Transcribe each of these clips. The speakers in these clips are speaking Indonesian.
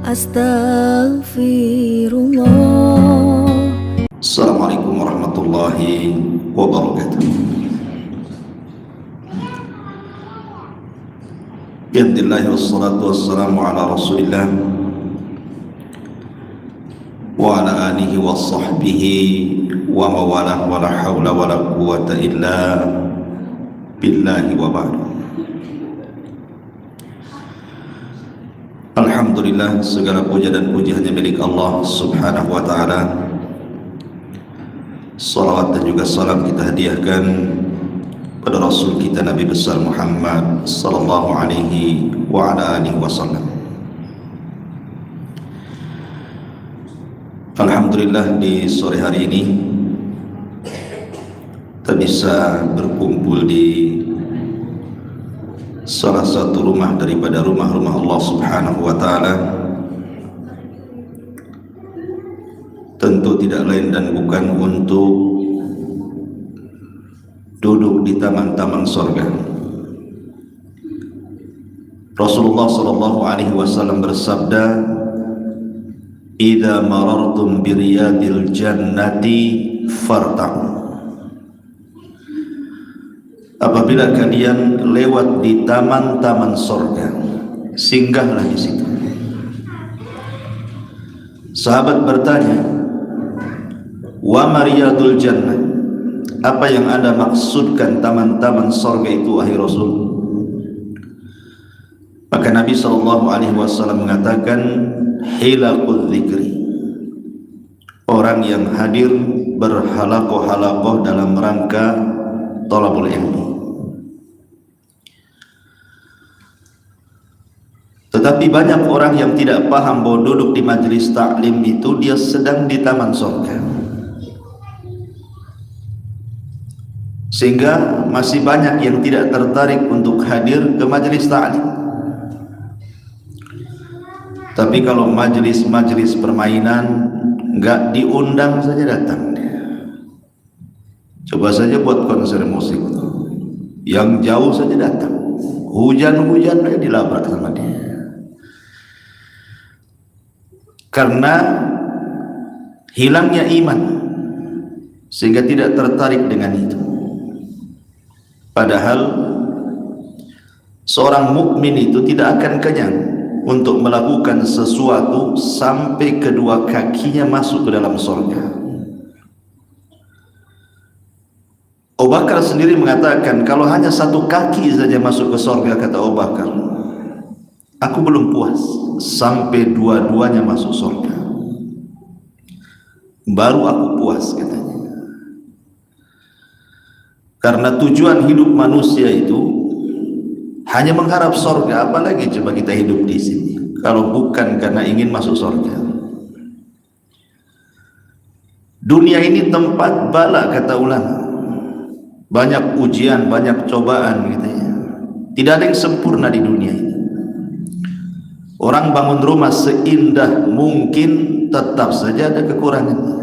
Astaghfirullah. Assalamualaikum warahmatullahi wabarakatuh. Bismillah wassalatu wassalamu ala rasulillah wa ala alihi wa sahbihi wa mawalah wa la hawla wa la quwata illa billahi wa ba'du. Alhamdulillah, segala puja dan puji hanya milik Allah subhanahu wa ta'ala. Salawat dan juga salam kita hadiahkan pada Rasul kita Nabi besar Muhammad sallallahu alaihi wa ala alihi wasallam. Alhamdulillah, di sore hari ini kita bisa berkumpul di salah satu rumah daripada rumah-rumah Allah subhanahu wa ta'ala. Tentu tidak lain dan bukan untuk duduk di taman-taman surga. Rasulullah sallallahu alaihi wasallam bersabda, "Idza marartum bi riyadil jannati farta'u." Apabila kalian lewat di taman-taman surga, singgahlah di situ. Sahabat bertanya, "Wa mariyadul jannah?" Apa yang Anda maksudkan taman-taman surga itu, wahai Rasul? Maka Nabi sallallahu alaihi wasallam mengatakan, "Hilaqul dzikri." Orang yang hadir berhalakoh-halakoh dalam rangka thalabul ilmi. Tetapi banyak orang yang tidak paham bahwa duduk di majelis taklim itu dia sedang di taman surga, sehingga masih banyak yang tidak tertarik untuk hadir ke majelis taklim. Tapi kalau majelis-majelis permainan enggak diundang saja datang. Coba saja buat konser musik, yang jauh saja datang, hujan-hujan aja dilabrak sama dia. Karena hilangnya iman, sehingga tidak tertarik dengan itu. Padahal seorang mukmin itu tidak akan kenyang untuk melakukan sesuatu sampai kedua kakinya masuk ke dalam surga. Abu Bakar sendiri mengatakan, kalau hanya satu kaki saja masuk ke surga, kata Abu Bakar, aku belum puas sampai dua-duanya masuk surga, baru aku puas, katanya. Karena tujuan hidup manusia itu hanya mengharap surga. Apalagi coba kita hidup di sini kalau bukan karena ingin masuk surga? Dunia ini tempat bala, kata ulama. Banyak ujian, banyak cobaan, gitu ya. Tidak ada yang sempurna di dunia ini. Orang bangun rumah seindah mungkin, tetap saja ada kekurangannya.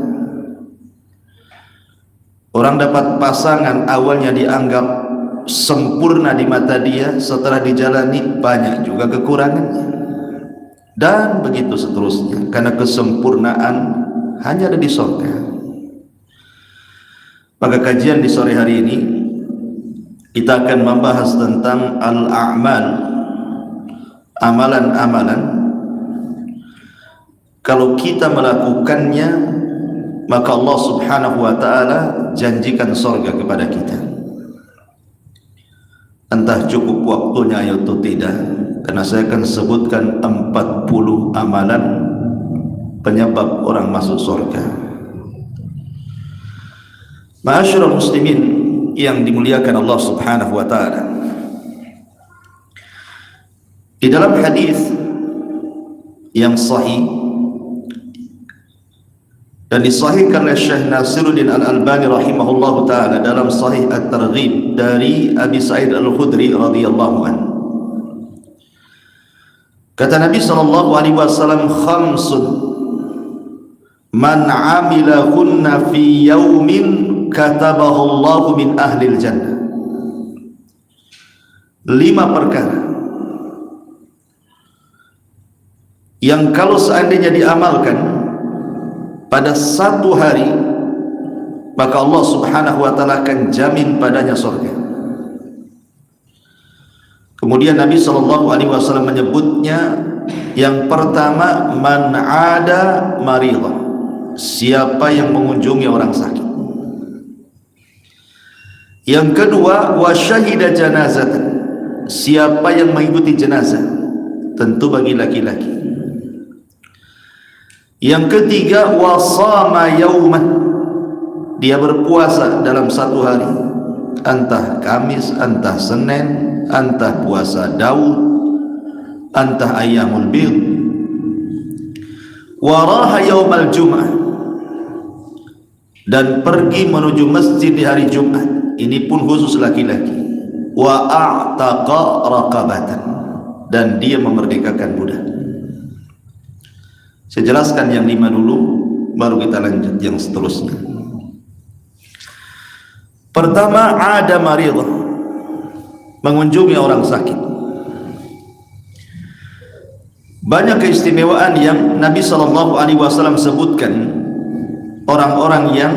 Orang dapat pasangan awalnya dianggap sempurna di mata dia, setelah dijalani banyak juga kekurangannya. Dan begitu seterusnya, karena kesempurnaan hanya ada di surga. Maka kajian di sore hari ini kita akan membahas tentang al-a'mal, amalan-amalan. Kalau kita melakukannya, maka Allah subhanahu wa ta'ala janjikan surga kepada kita. Entah cukup waktunya atau tidak, karena saya akan sebutkan 40 amalan penyebab orang masuk surga. Ma'asyiral muslimin yang dimuliakan Allah subhanahu wa ta'ala, di dalam hadis yang sahih dan disahihkan oleh Syekh Nasiruddin Al-Albani rahimahullahu ta'ala dalam Sahih At-Targhib dari Abi Sa'id Al-Khudri radhiyallahu anhu, kata Nabi sallallahu alaihi wasallam, "Khamsun man 'amilahunna fi yaumin katabahu Allahu min ahlil jannah." 5 perkara yang kalau seandainya diamalkan pada satu hari, maka Allah Subhanahu wa ta'ala akan jamin padanya surga. Kemudian Nabi SAW menyebutnya, yang pertama, man ada maridah, siapa yang mengunjungi orang sakit. Yang kedua, wa syahida janazatan, siapa yang mengikuti jenazah, tentu bagi laki-laki. Yang ketiga, wa shama yauman, dia berpuasa dalam satu hari, entah Kamis, entah Senin, entah puasa Daud, entah ayyamul bid. Wa raha yaumal jum'ah, dan pergi menuju masjid di hari Jumat, ini pun khusus laki-laki. Wa a'taqa raqabatan, dan dia memerdekakan budak. Saya jelaskan yang 5 dulu, baru kita lanjut yang seterusnya. Pertama, ada maridah, mengunjungi orang sakit. Banyak keistimewaan yang Nabi SAW sebutkan orang-orang yang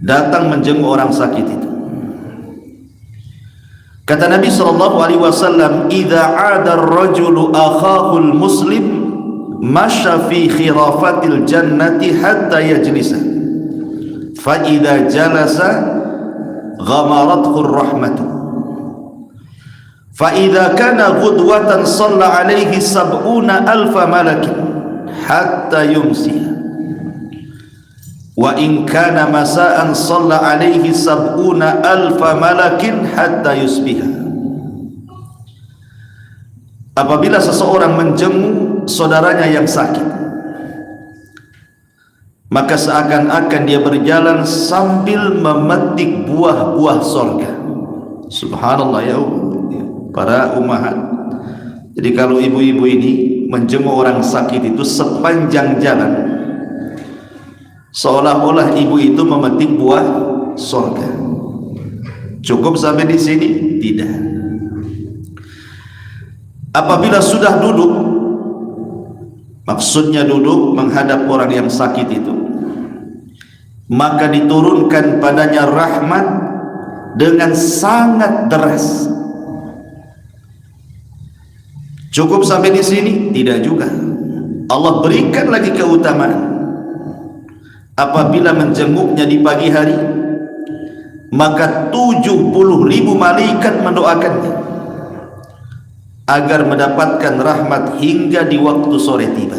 datang menjenguk orang sakit itu. Kata Nabi SAW, "Idza 'ada ar-rajulu akhahul muslim masya fi khirafatil jannati hatta yajlisa, fa idza jalasa ghamarathu ar-rahmatu, fa idza kana ghudwatan shalla alaihi 70,000 malakin hatta yumsi, wa in kana masa'an shalla alaihi 70,000 malakin hatta yusbiha." Apabila seseorang menjenguk saudaranya yang sakit, maka seakan-akan dia berjalan sambil memetik buah-buah surga. Subhanallah ya para ummahat. Jadi kalau ibu-ibu ini menjenguk orang sakit itu, sepanjang jalan seolah-olah ibu itu memetik buah surga. Cukup sampai di sini? Tidak. Apabila sudah duduk, maksudnya duduk menghadap orang yang sakit itu, maka diturunkan padanya rahmat dengan sangat deras. Cukup sampai di sini? Tidak juga. Allah berikan lagi keutamaan. Apabila menjenguknya di pagi hari, maka 70.000 malaikat mendoakannya agar mendapatkan rahmat hingga di waktu sore tiba.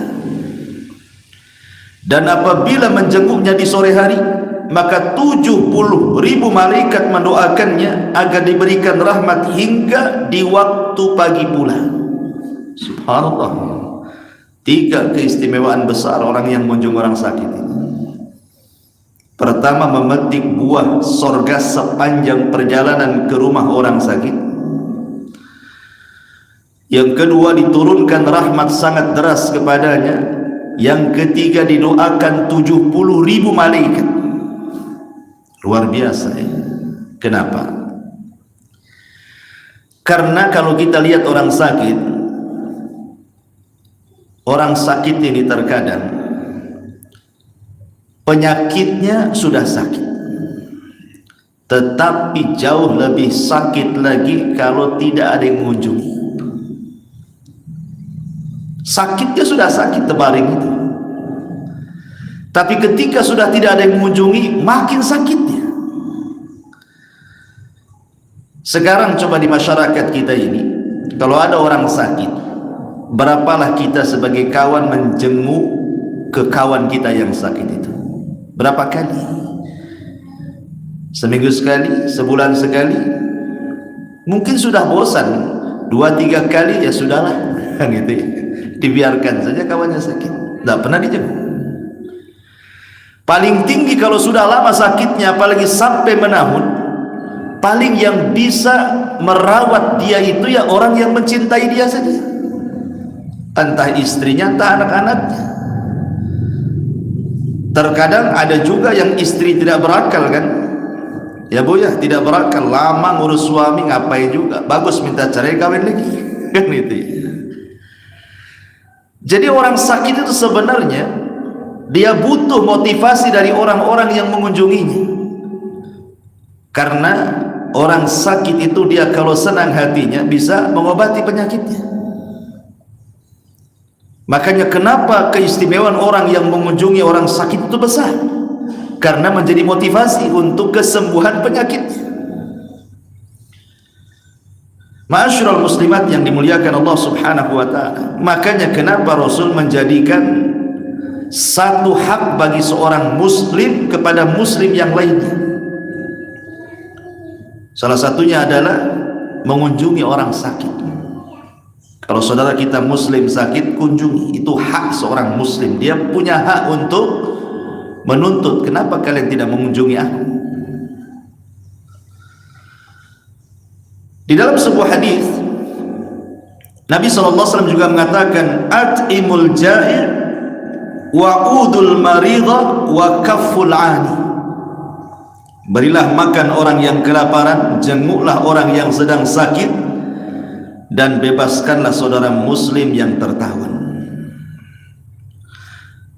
Dan apabila menjenguknya di sore hari, maka 70.000 malaikat mendoakannya agar diberikan rahmat hingga di waktu pagi pula. Subhanallah. 3 keistimewaan besar orang yang mengunjungi orang sakit ini. Pertama, memetik buah surga sepanjang perjalanan ke rumah orang sakit. Yang kedua, diturunkan rahmat sangat deras kepadanya. Yang ketiga, didoakan 70.000 malaikat. Luar biasa ya. Kenapa? Karena kalau kita lihat orang sakit ini terkadang penyakitnya sudah sakit, tetapi jauh lebih sakit lagi kalau tidak ada yang mengunjungi. Sakitnya sudah sakit terbaring itu, tapi ketika sudah tidak ada yang mengunjungi, makin sakitnya. Sekarang coba di masyarakat kita ini, kalau ada orang sakit, berapalah kita sebagai kawan menjenguk ke kawan kita yang sakit itu? Berapa kali? Seminggu sekali, sebulan sekali? Mungkin sudah bosan, 2-3 kali ya sudahlah, gitu ya. Dibiarkan saja kawannya sakit, tidak pernah dijenguk. Paling tinggi kalau sudah lama sakitnya, apalagi sampai menahun, paling yang bisa merawat dia itu ya orang yang mencintai dia saja, entah istrinya, entah anak-anaknya. Terkadang ada juga yang istri tidak berakal kan, ya bu ya, tidak berakal, lama ngurus suami, ngapain juga, bagus minta cerai kawin lagi kan itu ya. Jadi orang sakit itu sebenarnya dia butuh motivasi dari orang-orang yang mengunjunginya, karena orang sakit itu dia kalau senang hatinya bisa mengobati penyakitnya. Makanya kenapa keistimewaan orang yang mengunjungi orang sakit itu besar, karena menjadi motivasi untuk kesembuhan penyakitnya. Ma'asyiral muslimat yang dimuliakan Allah Subhanahu wa taala, makanya kenapa Rasul menjadikan satu hak bagi seorang muslim kepada muslim yang lainnya. Salah satunya adalah mengunjungi orang sakit. Kalau saudara kita muslim sakit, kunjungi. Itu hak seorang muslim. Dia punya hak untuk menuntut, kenapa kalian tidak mengunjungi aku? Di dalam sebuah hadis Nabi SAW juga mengatakan, at'imul ja'i' wa'udul maridha wa kafful 'ani. Berilah makan orang yang kelaparan, jenguklah orang yang sedang sakit, dan bebaskanlah saudara muslim yang tertawan.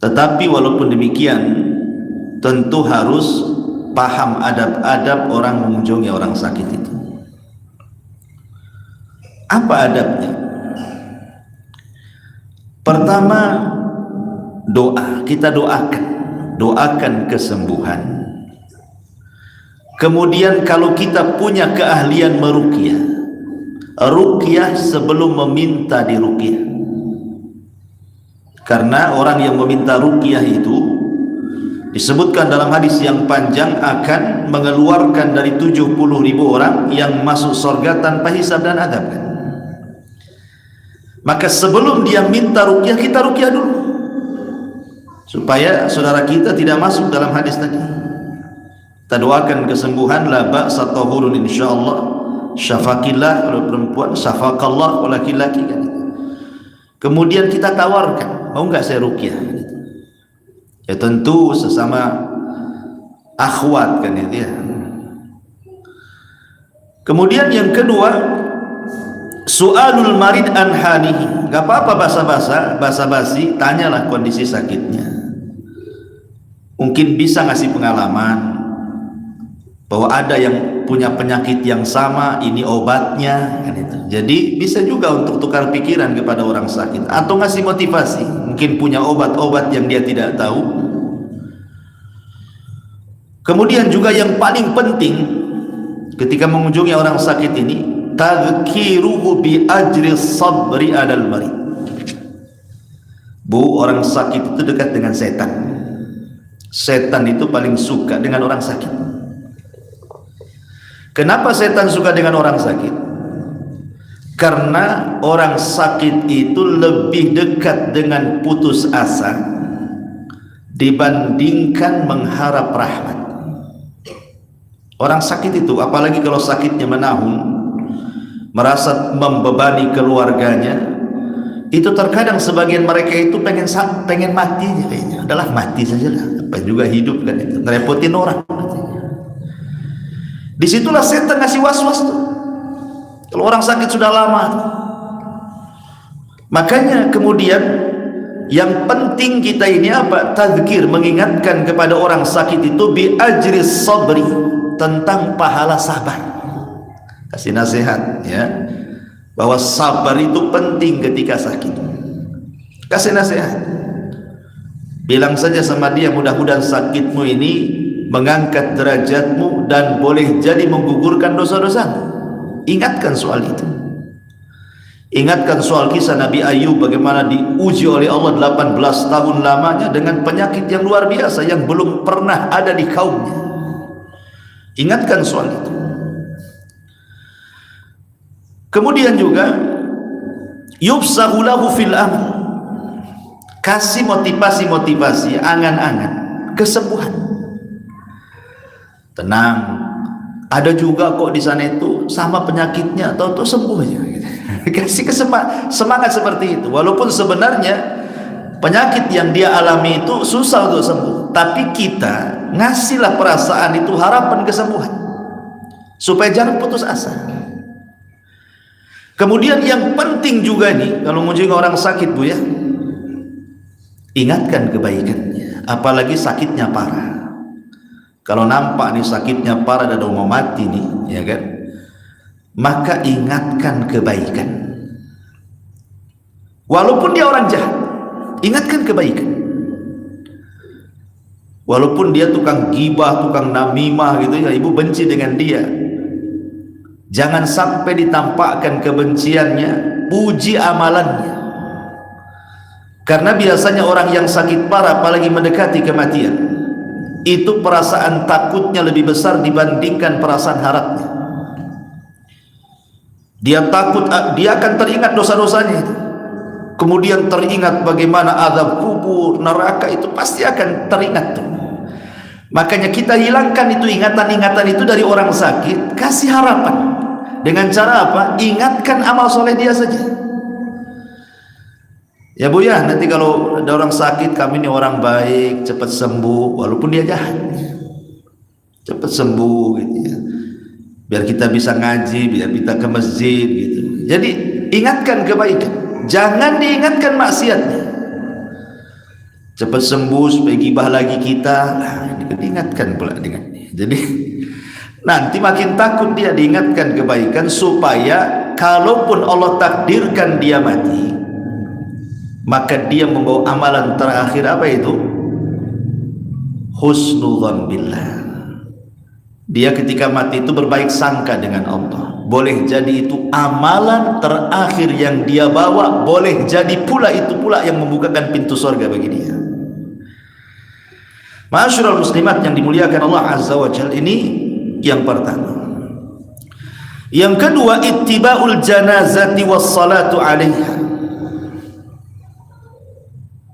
Tetapi walaupun demikian, tentu harus paham adab-adab orang mengunjungi orang sakit itu. Apa adabnya? Pertama, doa. Kita doakan kesembuhan. Kemudian kalau kita punya keahlian meruqyah, ruqyah sebelum meminta diruqyah. Karena orang yang meminta ruqyah itu disebutkan dalam hadis yang panjang akan mengeluarkan dari 70.000 orang yang masuk surga tanpa hisab dan adab. Maka sebelum dia minta ruqyah, kita ruqyah dulu, supaya saudara kita tidak masuk dalam hadis tadi. Kita doakan kesembuhan, la ba'sa tahurun insyaallah, syafaqillah kalau perempuan, syafaqallah kalau laki-laki kan. Kemudian kita tawarkan, mau enggak saya ruqyah? Ya tentu sesama akhwat kan itu ya. Kemudian yang kedua, su'alul marid an halihi. Gak apa-apa basa-basi, tanyalah kondisi sakitnya. Mungkin bisa ngasih pengalaman bahwa ada yang punya penyakit yang sama, ini obatnya kan itu. Jadi bisa juga untuk tukar pikiran kepada orang sakit, atau ngasih motivasi, mungkin punya obat-obat yang dia tidak tahu. Kemudian juga yang paling penting ketika mengunjungi orang sakit ini, tadhkiruhu bi ajri sabri alal marid. Bu, orang sakit itu dekat dengan setan. Setan itu paling suka dengan orang sakit. Kenapa setan suka dengan orang sakit? Karena orang sakit itu lebih dekat dengan putus asa dibandingkan mengharap rahmat. Orang sakit itu, apalagi kalau sakitnya menahun, merasa membebani keluarganya, itu terkadang sebagian mereka itu pengen mati aja kayaknya. Adalah mati saja lah, apa juga hidup kan itu, ngerepotin orang. Disitulah setan ngasih was-was tuh. Kalau orang sakit sudah lama. Makanya kemudian yang penting kita ini apa? Tadzkir, mengingatkan kepada orang sakit itu bi ajri sabri, tentang pahala sabar. Kasih nasihat ya, bahwa sabar itu penting ketika sakit. Kasih nasihat, bilang saja sama dia, mudah-mudahan sakitmu ini mengangkat derajatmu dan boleh jadi menggugurkan dosa-dosamu. Ingatkan soal itu. Ingatkan soal kisah Nabi Ayub, bagaimana diuji oleh Allah 18 tahun lamanya dengan penyakit yang luar biasa yang belum pernah ada di kaumnya. Ingatkan soal itu. Kemudian juga yubsahu lahu fil amal, kasih motivasi, angan-angan kesembuhan. Tenang, ada juga kok di sana itu sama penyakitnya, tahu-tahu sembuh aja. Kasih semangat seperti itu, walaupun sebenarnya penyakit yang dia alami itu susah untuk sembuh, tapi kita ngasihlah perasaan itu, harapan kesembuhan, supaya jangan putus asa. Kemudian yang penting juga nih, kalau mengunjungi orang sakit bu ya, ingatkan kebaikannya, apalagi sakitnya parah. Kalau nampak nih sakitnya parah dan mau mati nih, ya kan, maka ingatkan kebaikan. Walaupun dia orang jahat, ingatkan kebaikan. Walaupun dia tukang gibah, tukang namimah gitu ya, ibu benci dengan dia, jangan sampai ditampakkan kebenciannya, puji amalannya. Karena biasanya orang yang sakit parah, apalagi mendekati kematian, itu perasaan takutnya lebih besar dibandingkan perasaan harapnya. Dia takut, dia akan teringat dosa-dosanya itu, kemudian teringat bagaimana azab kubur, neraka, itu pasti akan teringat tuh. Makanya kita hilangkan itu ingatan-ingatan itu dari orang sakit, kasih harapan. Dengan cara apa? Ingatkan amal soleh dia saja. Ya Bu ya, nanti kalau ada orang sakit, kami ini orang baik, cepat sembuh, walaupun dia jahat, cepat sembuh gitu ya. Biar kita bisa ngaji, biar kita ke masjid gitu. Jadi ingatkan kebaikan, jangan diingatkan maksiatnya. Cepat sembuh supaya gibah lagi kita, nah, diingatkan pula dengan ini. Jadi nanti makin takut dia, diingatkan kebaikan supaya kalaupun Allah takdirkan dia mati, maka dia membawa amalan terakhir apa itu? Husnudzan billah. Dia ketika mati itu berbaik sangka dengan Allah. Boleh jadi itu amalan terakhir yang dia bawa, boleh jadi pula itu pula yang membukakan pintu surga bagi dia. Ma'asyiral muslimat yang dimuliakan Allah Azza wa Jalla, ini yang pertama. Yang kedua, ittiba'ul janazati was salatu 'alaiha.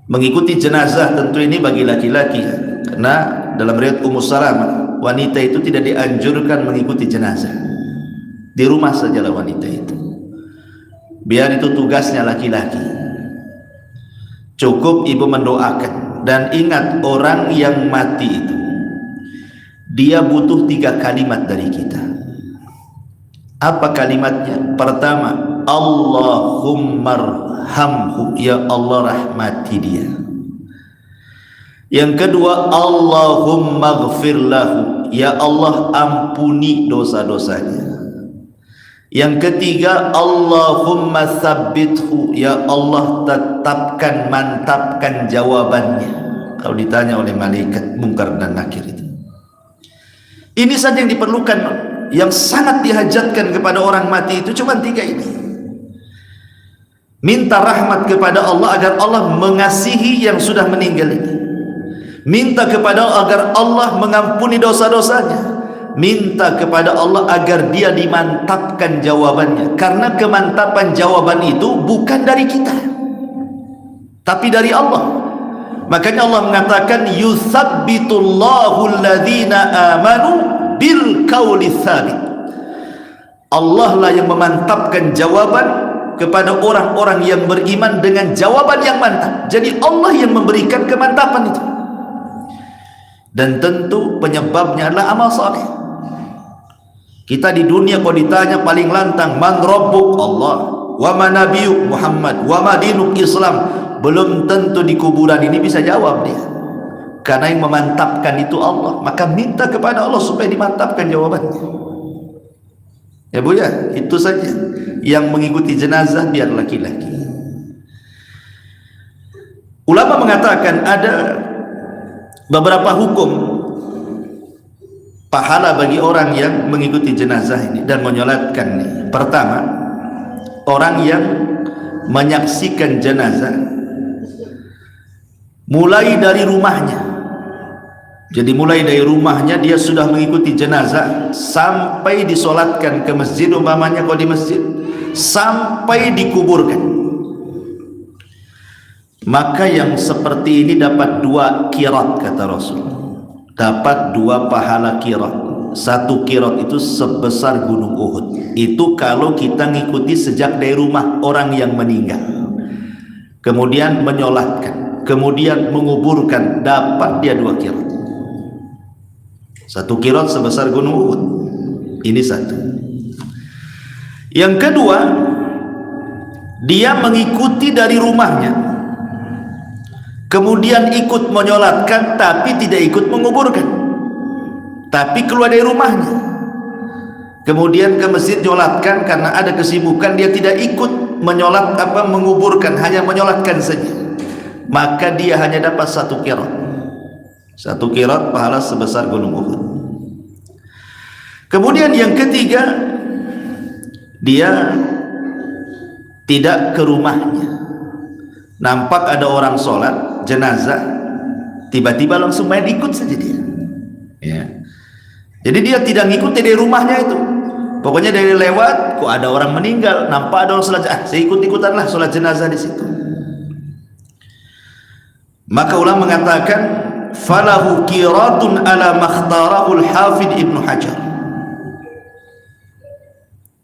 Mengikuti jenazah tentu ini bagi laki-laki, karena dalam riwayat Ummu Salamah, wanita itu tidak dianjurkan mengikuti jenazah. Di rumah sajalah wanita itu. Biar itu tugasnya laki-laki. Cukup ibu mendoakan. Dan ingat, orang yang mati itu, dia butuh 3 kalimat dari kita. Apa kalimatnya? Pertama, Allahumma'rhamhu, ya Allah rahmati dia. Yang kedua, Allahummaghfirlahu, ya Allah ampuni dosa-dosanya. Yang ketiga, Allahumma tsabbithu, ya Allah tetapkan, mantapkan jawabannya kalau ditanya oleh malaikat Munkar dan Nakir itu. Ini saja yang diperlukan, yang sangat dihajatkan kepada orang mati itu cuma 3 ini. Minta rahmat kepada Allah agar Allah mengasihi yang sudah meninggal ini. Minta kepada Allah agar Allah mengampuni dosa-dosanya. Minta kepada Allah agar dia dimantapkan jawabannya, karena kemantapan jawaban itu bukan dari kita tapi dari Allah. Makanya Allah mengatakan yutsabbitullahu alladhina amanu bil qauli tsabit. Allah lah yang memantapkan jawaban kepada orang-orang yang beriman dengan jawaban yang mantap. Jadi Allah yang memberikan kemantapan itu, dan tentu penyebabnya adalah amal saleh. Kita di dunia kalau ditanya paling lantang, man rabbuk? Allah. Wa ma nabiyuk? Muhammad. Wa ma dinuk? Islam. Belum tentu di kuburan ini bisa jawab dia, karena yang memantapkan itu Allah. Maka minta kepada Allah supaya dimantapkan jawabannya. Ya Bu ya, itu saja. Yang mengikuti jenazah biar laki-laki. Ulama mengatakan ada beberapa hukum pahala bagi orang yang mengikuti jenazah ini dan menyolatkan ini. Pertama, orang yang menyaksikan jenazah mulai dari rumahnya. Jadi mulai dari rumahnya dia sudah mengikuti jenazah sampai disolatkan ke masjid, umpamanya kalau di masjid, sampai dikuburkan. Maka yang seperti ini dapat 2 qirat kata Rasul. Dapat 2 pahala qirat. 1 qirat itu sebesar gunung Uhud. Itu kalau kita ngikuti sejak dari rumah orang yang meninggal, kemudian menyolatkan, kemudian menguburkan, dapat dia 2 qirat. 1 qirat sebesar gunung Uhud. Ini 1. Yang kedua, dia mengikuti dari rumahnya kemudian ikut menyolatkan tapi tidak ikut menguburkan, tapi keluar dari rumahnya, kemudian ke masjid nyolatkan karena ada kesibukan, dia tidak ikut menyolat menguburkan, hanya menyolatkan saja, maka dia hanya dapat satu qirat. Satu qirat pahala sebesar gunung Uhud. Kemudian yang ketiga, dia tidak ke rumahnya, nampak ada orang sholat jenazah, tiba-tiba langsung main ikut saja dia, ya. Jadi dia tidak ngikuti dari rumahnya itu, pokoknya dari lewat, kok ada orang meninggal, nampak ada orang sholat, saya ikut-ikutanlah sholat jenazah di situ. Maka ulama mengatakan falahu qiratun ala makhtarahu al-hafidh Ibnu Hajar.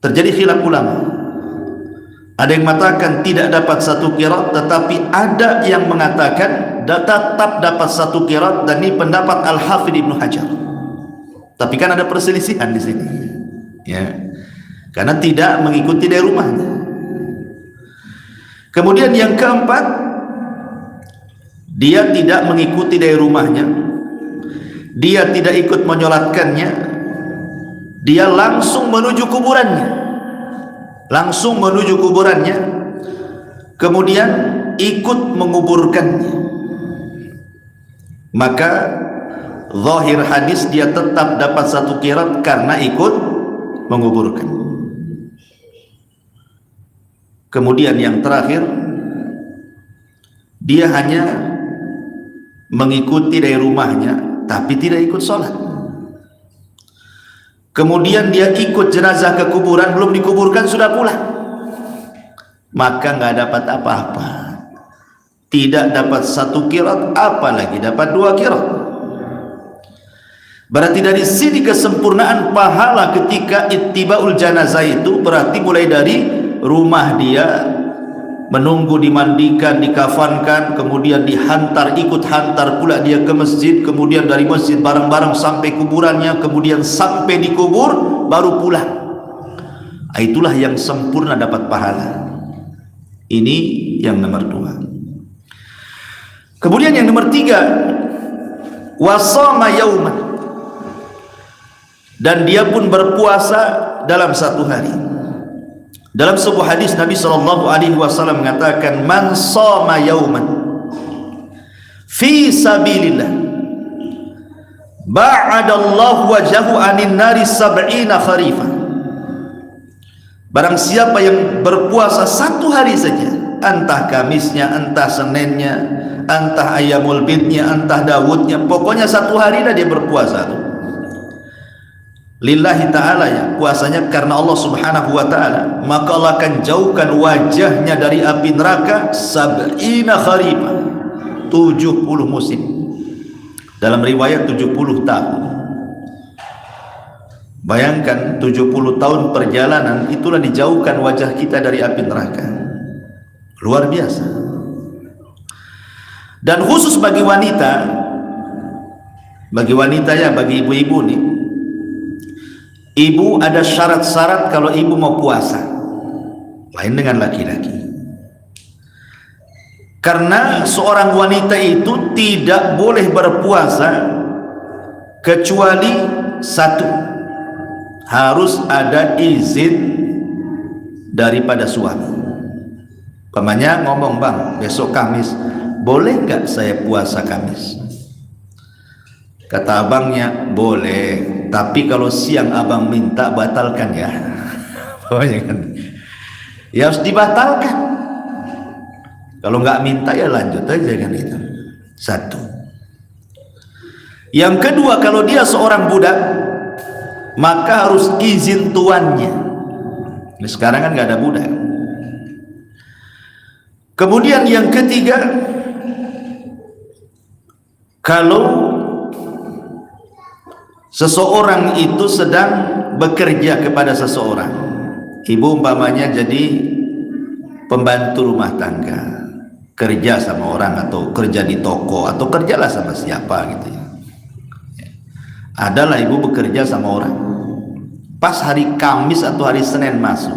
Terjadi khilaf ulama, ada yang mengatakan tidak dapat satu qirat, tetapi ada yang mengatakan tetap dapat satu qirat, dan ini pendapat Al-Hafidh Ibnu Hajar. Tapi kan ada perselisihan di sini, ya, karena tidak mengikuti dari rumahnya. Kemudian yang keempat, dia tidak mengikuti dari rumahnya, dia tidak ikut menyolatkannya, dia langsung menuju kuburannya, kemudian ikut menguburkannya. Maka zahir hadis dia tetap dapat satu qirat karena ikut menguburkan. Kemudian yang terakhir, dia hanya mengikuti dari rumahnya tapi tidak ikut sholat. Kemudian dia ikut jenazah ke kuburan, belum dikuburkan sudah pulang, maka nggak dapat apa-apa, tidak dapat satu qirat, apalagi dapat dua qirat. Berarti dari sini kesempurnaan pahala ketika ittibaul janazah itu berarti mulai dari rumah dia, menunggu dimandikan, dikafankan, kemudian dihantar, ikut hantar pula dia ke masjid, kemudian dari masjid bareng-bareng sampai kuburannya, kemudian sampai dikubur baru pulang. Itulah yang sempurna dapat pahala. Ini yang nomor 2. Kemudian yang nomor 3, wasama yauman, dan dia pun berpuasa dalam satu hari. Dalam sebuah hadis Nabi SAW mengatakan, man shoma yauman fi sabilillah ba'adallahu wajhahu anin nari sab'ina kharifah. Barang siapa yang berpuasa satu hari saja, entah Kamisnya, entah Seninnya, entah Ayyamul Bidnya, entah Dawudnya, pokoknya satu hari dah dia berpuasa tuh, lillahi ta'ala, ya, puasanya karena Allah subhanahu wa ta'ala, maka Allah akan jauhkan wajahnya dari api neraka sab'ina kharifah, 70 musim. Dalam riwayat 70 tahun. Bayangkan 70 tahun perjalanan, itulah dijauhkan wajah kita dari api neraka. Luar biasa. Dan khusus bagi wanita ya, bagi ibu-ibu nih, ibu ada syarat-syarat kalau ibu mau puasa, lain dengan laki-laki. Karena seorang wanita itu tidak boleh berpuasa kecuali satu, harus ada izin daripada suami. Pamannya ngomong, bang besok Kamis boleh nggak saya puasa Kamis? Kata abangnya, boleh, tapi kalau siang abang minta batalkan ya. Pokoknya kan, ya harus dibatalkan. Kalau nggak minta ya lanjut aja kan, itu satu. Yang kedua, kalau dia seorang budak, maka harus izin tuannya. Ini sekarang kan nggak ada budak. Kemudian yang ketiga, kalau seseorang itu sedang bekerja kepada seseorang, ibu umpamanya jadi pembantu rumah tangga, kerja sama orang atau kerja di toko atau kerjalah sama siapa gitu ya. Adalah ibu bekerja sama orang, pas hari Kamis atau hari Senin masuk,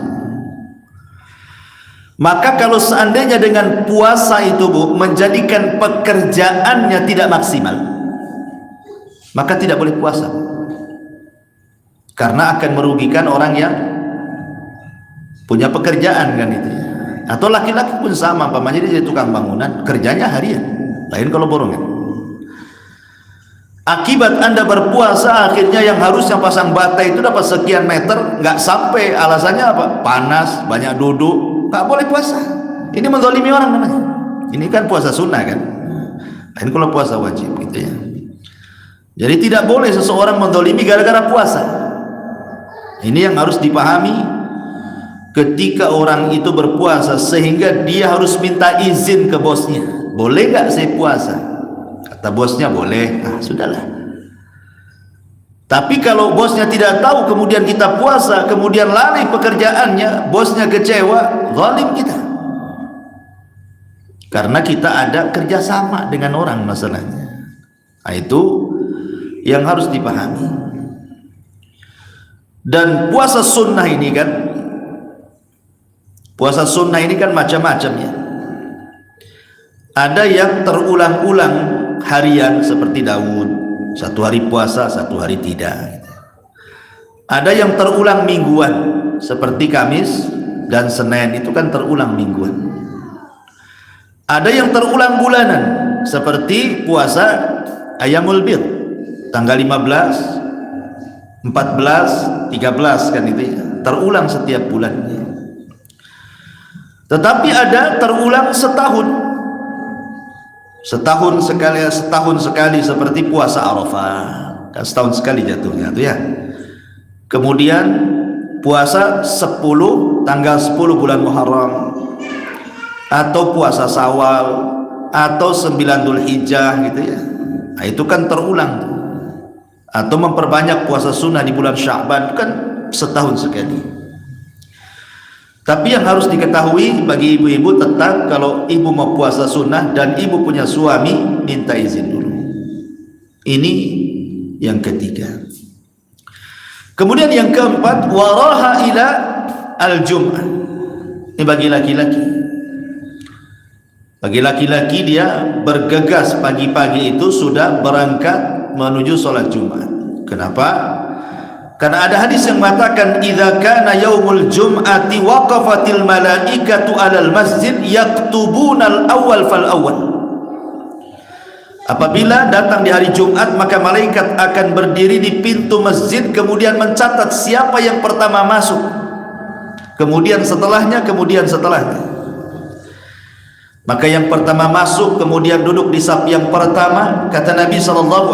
Maka kalau seandainya dengan puasa itu Bu menjadikan pekerjaannya tidak maksimal, maka tidak boleh puasa, karena akan merugikan orang yang punya pekerjaan kan itu. Atau laki-laki pun sama, pamannya dia jadi tukang bangunan, kerjanya harian, lain kalau borongan. Akibat Anda berpuasa, akhirnya yang harusnya pasang bata itu dapat sekian meter, nggak sampai. Alasannya apa? Panas, banyak duduk, nggak boleh puasa. Ini menzalimi orang namanya. Ini kan puasa sunnah kan, lain kalau puasa wajib gitu ya. Jadi tidak boleh seseorang menzalimi gara-gara puasa. Ini yang harus dipahami ketika orang itu berpuasa, sehingga dia harus minta izin ke bosnya. Boleh nggak saya puasa? Kata bosnya boleh, nah sudahlah. Tapi kalau bosnya tidak tahu, kemudian kita puasa, kemudian lalai pekerjaannya, bosnya kecewa, zalim kita. Karena kita ada kerjasama dengan orang masalahnya. Nah, itu yang harus dipahami. Dan puasa sunnah ini kan, puasa sunnah ini kan macam-macam ya. Ada yang terulang-ulang harian seperti Daud, satu hari puasa, satu hari tidak. Ada yang terulang mingguan seperti Kamis dan Senin, itu kan terulang mingguan. Ada yang terulang bulanan seperti puasa Ayyamul Bid, tanggal 15, 14, 13 kan itu ya, terulang setiap bulannya. Tetapi ada terulang setahun sekali seperti puasa Arafah, kan setahun sekali jatuhnya itu ya. Kemudian puasa 10, tanggal 10 bulan Muharram, atau puasa Syawal, atau 9 Dzulhijjah gitu ya. Nah, itu kan terulang. Atau memperbanyak puasa sunnah di bulan Sya'ban, kan setahun sekali. Tapi yang harus diketahui bagi ibu-ibu, tetap kalau ibu mau puasa sunnah dan ibu punya suami, minta izin dulu. Ini yang ketiga. Kemudian yang keempat, waraha ila al-jum'ah. Ini bagi laki-laki. Bagi laki-laki, dia bergegas pagi-pagi itu sudah berangkat menuju sholat Jumat. Kenapa? Karena ada hadis yang mengatakan, idza kana yaumul jum'ati waqafatil malaikatu 'alal masjid yaktubunal awwal fal awwal. Apabila datang di hari Jumat, maka malaikat akan berdiri di pintu masjid, kemudian mencatat siapa yang pertama masuk, kemudian setelahnya, kemudian setelahnya. Maka yang pertama masuk, kemudian duduk di saf yang pertama, kata Nabi SAW,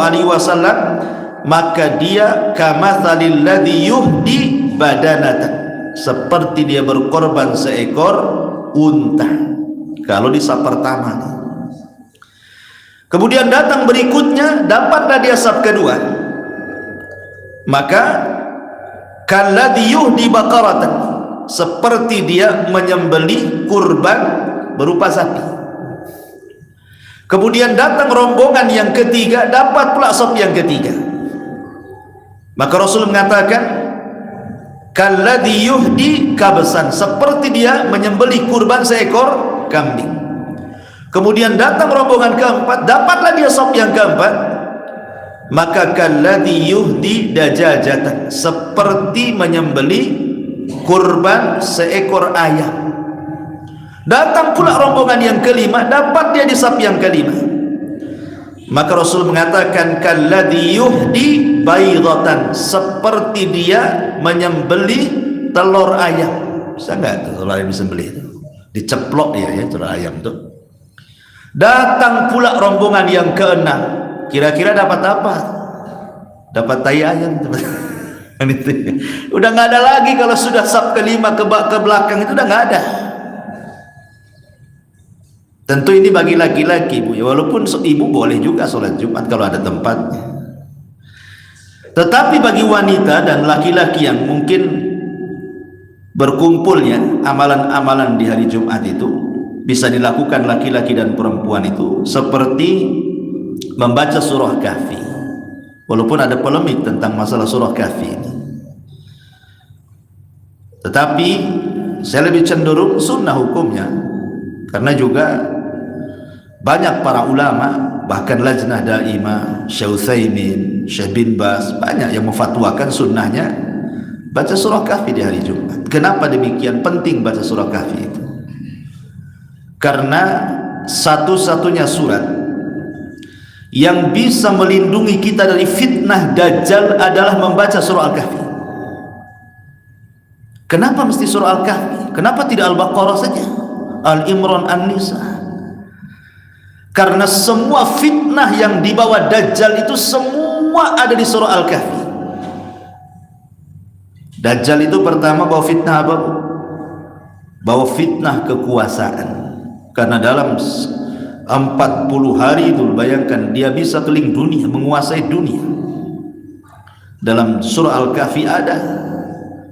maka dia kamathalil ladzi yuhdi badanatan, seperti dia berkorban seekor unta kalau di saf pertama. Kemudian datang berikutnya, dapatlah dia saf kedua, maka kalladzi yuhdi baqaratan, seperti dia menyembelih kurban berupa sapi. Kemudian datang rombongan yang ketiga, dapat pula saf yang ketiga. Maka Rasul mengatakan, kalladzi yuhdi kabsan, seperti dia menyembelih kurban seekor kambing. Kemudian datang rombongan keempat, dapatlah dia saf yang keempat, maka kalladzi yuhdi dajajatan, seperti menyembelih kurban seekor ayam. Datang pula rombongan yang kelima, dapat dia di saf yang kelima. Maka Rasul mengatakan, kalladzi yuhdi baydatan, seperti dia menyembelih telur ayam. Bisa enggak telur ayam disembelih itu? Diceplok ya telur ayam itu. Datang pula rombongan yang keenam, kira-kira dapat apa? Dapat tai ayam. Udah nggak ada lagi. Kalau sudah saf kelima ke belakang itu udah nggak ada. Tentu ini bagi laki-laki, Bu. Walaupun ibu boleh juga sholat Jumat kalau ada tempatnya. Tetapi bagi wanita dan laki-laki yang mungkin berkumpulnya amalan-amalan di hari Jumat itu, bisa dilakukan laki-laki dan perempuan itu seperti membaca surah Kahfi. Walaupun ada polemik tentang masalah surah Kahfi ini, tetapi Saya lebih cenderung sunnah hukumnya, karena juga banyak para ulama, bahkan Lajnah Daimah, Syekh Utsaimin, Syekh bin Baz, banyak yang memfatwakan sunnahnya baca surah Kahfi di hari Jumat. Kenapa demikian penting baca surah Kahfi itu? Karena satu-satunya surat yang bisa melindungi kita dari fitnah Dajjal adalah membaca surah Al-Kahfi. Kenapa mesti surah Al-Kahfi? Kenapa tidak Al-Baqarah saja, Al-Imran, An-Nisa? Karena semua fitnah yang dibawa Dajjal itu semua ada di surah Al-Kahfi. Dajjal itu pertama bawa fitnah apa? Bawa fitnah kekuasaan. Karena dalam 40 hari itu, bayangkan, dia bisa keliling dunia, menguasai dunia. Dalam surah Al-Kahfi ada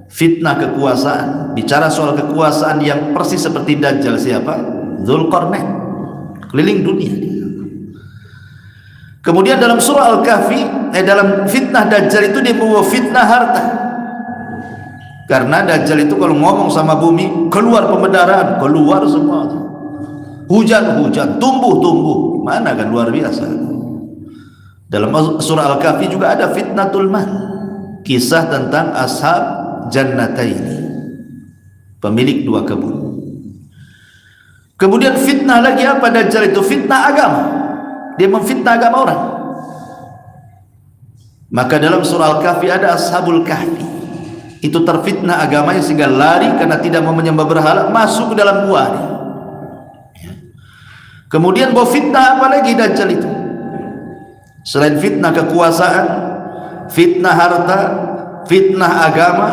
fitnah kekuasaan, bicara soal kekuasaan yang persis seperti Dajjal. Siapa? Dzulqarnain, keliling dunia. Kemudian dalam surah Al-Kahfi, dalam fitnah Dajjal itu dia membawa fitnah harta. Karena Dajjal itu kalau ngomong sama bumi, keluar pembenaran, keluar semua. Hujan-hujan, tumbuh-tumbuh. Mana kan, luar biasa. Dalam surah Al-Kahfi juga ada fitnatul mal, kisah tentang ashab jannataini, pemilik dua kebun. Kemudian fitnah lagi apa Dajjal itu? Fitnah agama. Dia memfitnah agama orang. Maka dalam surah Al-Kahfi ada ashabul kahfi. Itu terfitnah agamanya sehingga lari karena tidak mau menyembah berhala, masuk ke dalam gua. Kemudian bawa fitnah apa lagi Dajjal itu? Selain fitnah kekuasaan, fitnah harta, fitnah agama,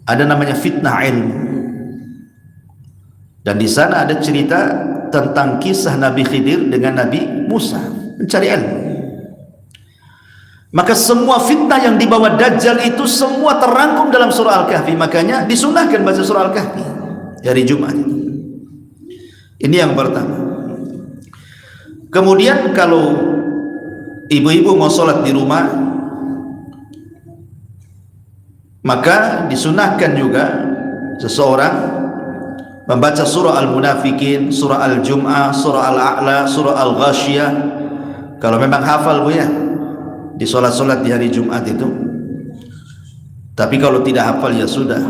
ada namanya fitnah ilmu. Dan di sana ada cerita tentang kisah Nabi Khidir dengan Nabi Musa mencari ilmu. Maka semua fitnah yang dibawa Dajjal itu semua terangkum dalam surah Al-Kahfi. Makanya disunahkan baca surah Al-Kahfi hari Jumat. Ini yang pertama. Kemudian kalau ibu-ibu mau sholat di rumah, maka disunahkan juga seseorang membaca surah Al-Munafikin, surah Al-Jum'ah, surah Al-A'la, surah Al-Ghasyiyah. Kalau memang hafal bu ya, di sholat-sholat di hari Jumat itu. Tapi kalau tidak hafal ya sudah,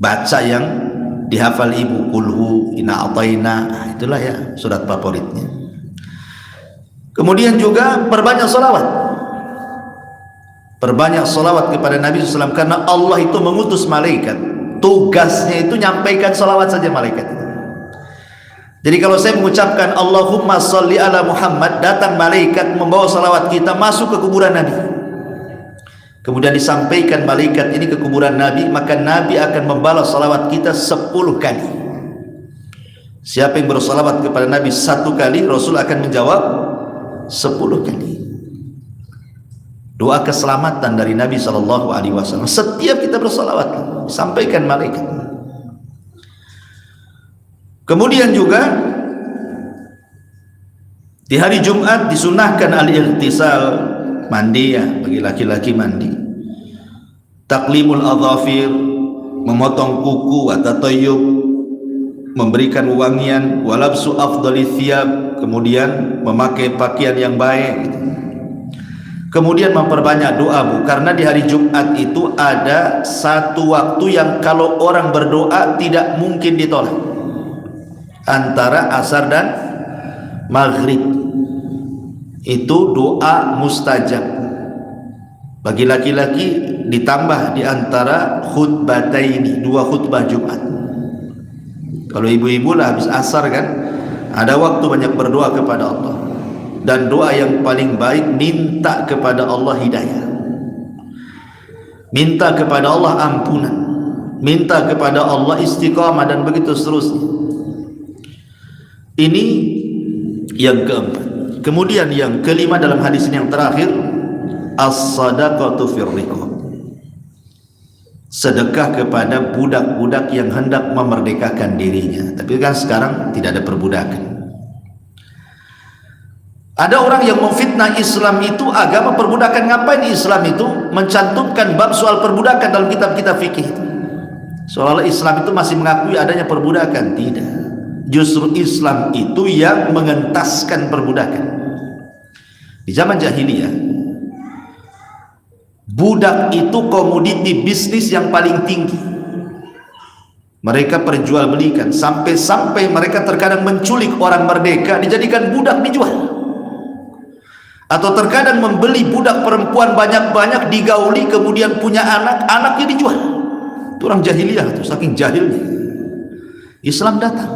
baca yang dihafal ibu, kulhu, inna ataina, itulah ya surat favoritnya. Kemudian juga perbanyak salawat, perbanyak salawat kepada Nabi SAW, karena Allah itu mengutus malaikat, tugasnya itu nyampaikan salawat saja malaikat. Jadi kalau saya mengucapkan Allahumma salli ala Muhammad, datang malaikat membawa salawat kita masuk ke kuburan Nabi. Kemudian disampaikan malaikat ini ke kuburan Nabi, maka Nabi akan membalas salawat kita 10 kali. Siapa yang bersalawat kepada Nabi 1 kali, Rasul akan menjawab 10 kali. Doa keselamatan dari Nabi SAW. Setiap kita bersalawat, sampaikan malaikat. Kemudian juga di hari Jumat disunahkan al-ightisal, mandi ya, bagi laki-laki mandi. Taqlimul adhafir, memotong kuku atau tayyub, memberikan wangian, walabsu afdali thiyab, kemudian memakai pakaian yang baik. Kemudian memperbanyak doa bu, karena di hari Jumat itu ada satu waktu yang kalau orang berdoa tidak mungkin ditolak, antara asar dan maghrib. Itu doa mustajab bagi laki-laki, ditambah di antara khutbataini, 2 khutbah Jumat. Kalau ibu-ibu lah habis asar kan, ada waktu banyak berdoa kepada Allah. Dan doa yang paling baik, minta kepada Allah hidayah, minta kepada Allah ampunan, minta kepada Allah istiqamah, dan begitu seterusnya. Ini yang keempat. Kemudian yang kelima dalam hadis ini yang terakhir, as-sadaqatu fir riqab, sedekah kepada budak-budak yang hendak memerdekakan dirinya. Tapi kan sekarang tidak ada perbudakan. Ada orang yang memfitnah Islam itu agama perbudakan. Ngapain Islam itu mencantumkan bab soal perbudakan dalam kitab-kitab fikih? Seolah-olah Islam itu masih mengakui adanya perbudakan. Tidak, justru Islam itu yang mengentaskan perbudakan. Di zaman jahiliyah, budak itu komoditi bisnis yang paling tinggi. Mereka perjualbelikan, sampai-sampai mereka terkadang menculik orang merdeka, dijadikan budak, dijual. Atau terkadang membeli budak perempuan banyak-banyak, digauli, kemudian punya anak, anaknya dijual. Itu orang jahiliyah, itu saking jahilnya. Islam datang,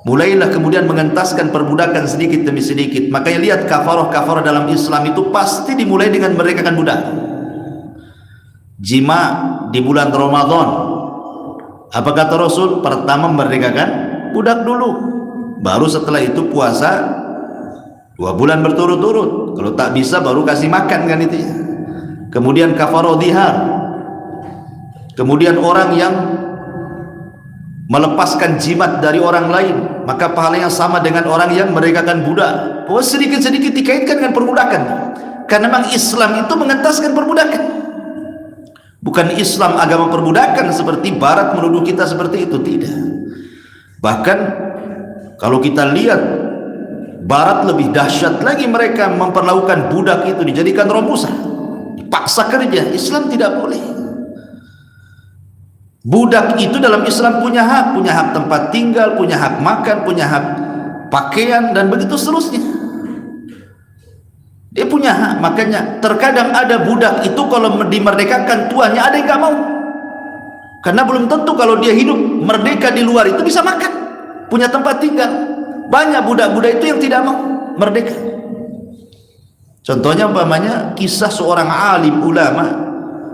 mulailah kemudian mengentaskan perbudakan sedikit demi sedikit. Makanya lihat kafarah dalam Islam itu pasti dimulai dengan merdekakan budak. Jima di bulan Ramadan, apa kata Rasul? Pertama merdekakan budak dulu, baru setelah itu puasa 2 bulan berturut-turut. Kalau tak bisa baru kasih makan, kan itu ya. Kemudian kafarah dhihar, kemudian orang yang melepaskan jimat dari orang lain, maka pahalanya sama dengan orang yang merdekakan budak. Oh, sedikit-sedikit dikaitkan dengan perbudakan, karena memang Islam itu mengentaskan perbudakan. Bukan Islam agama perbudakan seperti Barat menuduh kita seperti itu, tidak. Bahkan kalau kita lihat Barat lebih dahsyat lagi, mereka memperlakukan budak itu dijadikan romusa, dipaksa kerja. Islam tidak boleh. Budak itu dalam Islam punya hak tempat tinggal, punya hak makan, punya hak pakaian, dan begitu seterusnya. Dia punya hak. Makanya terkadang ada budak itu kalau dimerdekakan tuannya ada yang gak mau, karena belum tentu kalau dia hidup merdeka di luar itu bisa makan, punya tempat tinggal. Banyak budak-budak itu yang tidak mau merdeka. Contohnya umpamanya kisah seorang alim ulama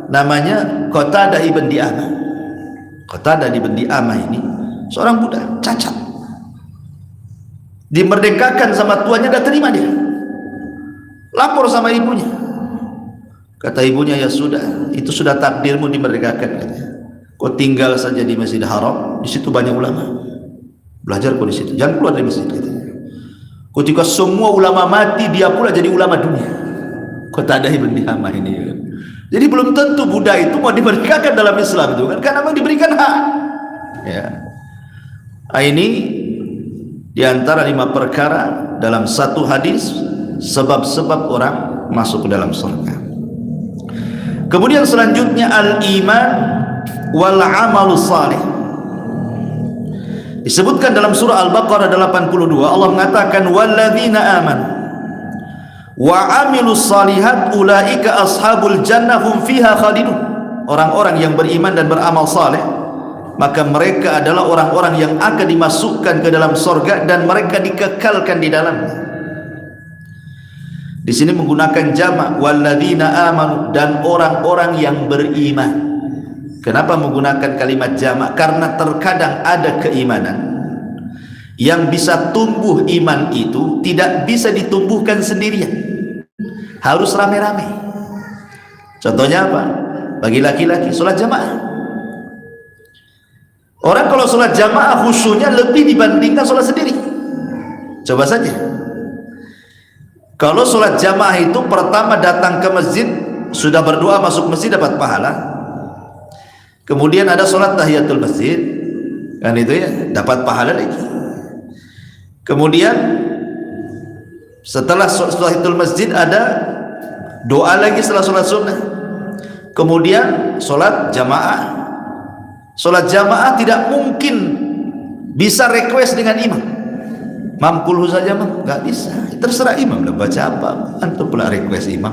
namanya Qatadah ibn Di'amah. Qatadah ibn Di'amah ini seorang budak cacat, dimerdekakan sama tuannya, gak terima dia. Lapor sama ibunya. Kata ibunya, ya sudah, itu sudah takdirmu dimerdekakan. Kau tinggal saja di Masjidil Haram, di situ banyak ulama, belajar kau di situ, jangan keluar dari masjid. Ketika semua ulama mati, dia pula jadi ulama dunia. Qatadah ibn Di'amah ini. Jadi belum tentu budak itu mau dimerdekakan dalam Islam itu kan, karena memang diberikan hak. Ya. Ini diantara 5 perkara dalam satu hadis, sebab-sebab orang masuk ke dalam surga. Kemudian selanjutnya al-iman wal amal salih. Disebutkan dalam surah Al-Baqarah 82, Allah mengatakan walladzina amanu wa amilus salihat ulaika ashabul jannah hum fiha khalidun. Orang-orang yang beriman dan beramal saleh, maka mereka adalah orang-orang yang akan dimasukkan ke dalam surga dan mereka dikekalkan di dalamnya. Di sini menggunakan jamak walladzina amanu, dan orang-orang yang beriman. Kenapa menggunakan kalimat jamak? Karena terkadang ada keimanan yang bisa tumbuh, iman itu tidak bisa ditumbuhkan sendirian, harus rame-rame. Contohnya apa? Bagi laki-laki sholat jamaah. Orang kalau sholat jamaah khusyuknya lebih dibandingkan sholat sendiri. Coba saja, kalau sholat jamaah itu pertama datang ke masjid, sudah berdoa masuk masjid dapat pahala. Kemudian ada sholat tahiyatul masjid, kan itu ya, dapat pahala lagi. Kemudian setelah sholat tahiyatul masjid ada doa lagi setelah sholat sunnah. Kemudian sholat jamaah. Sholat jamaah tidak mungkin bisa request dengan imam. Mamkulhu saja mah nggak bisa, terserah imam lah baca apa, antum pula request imam.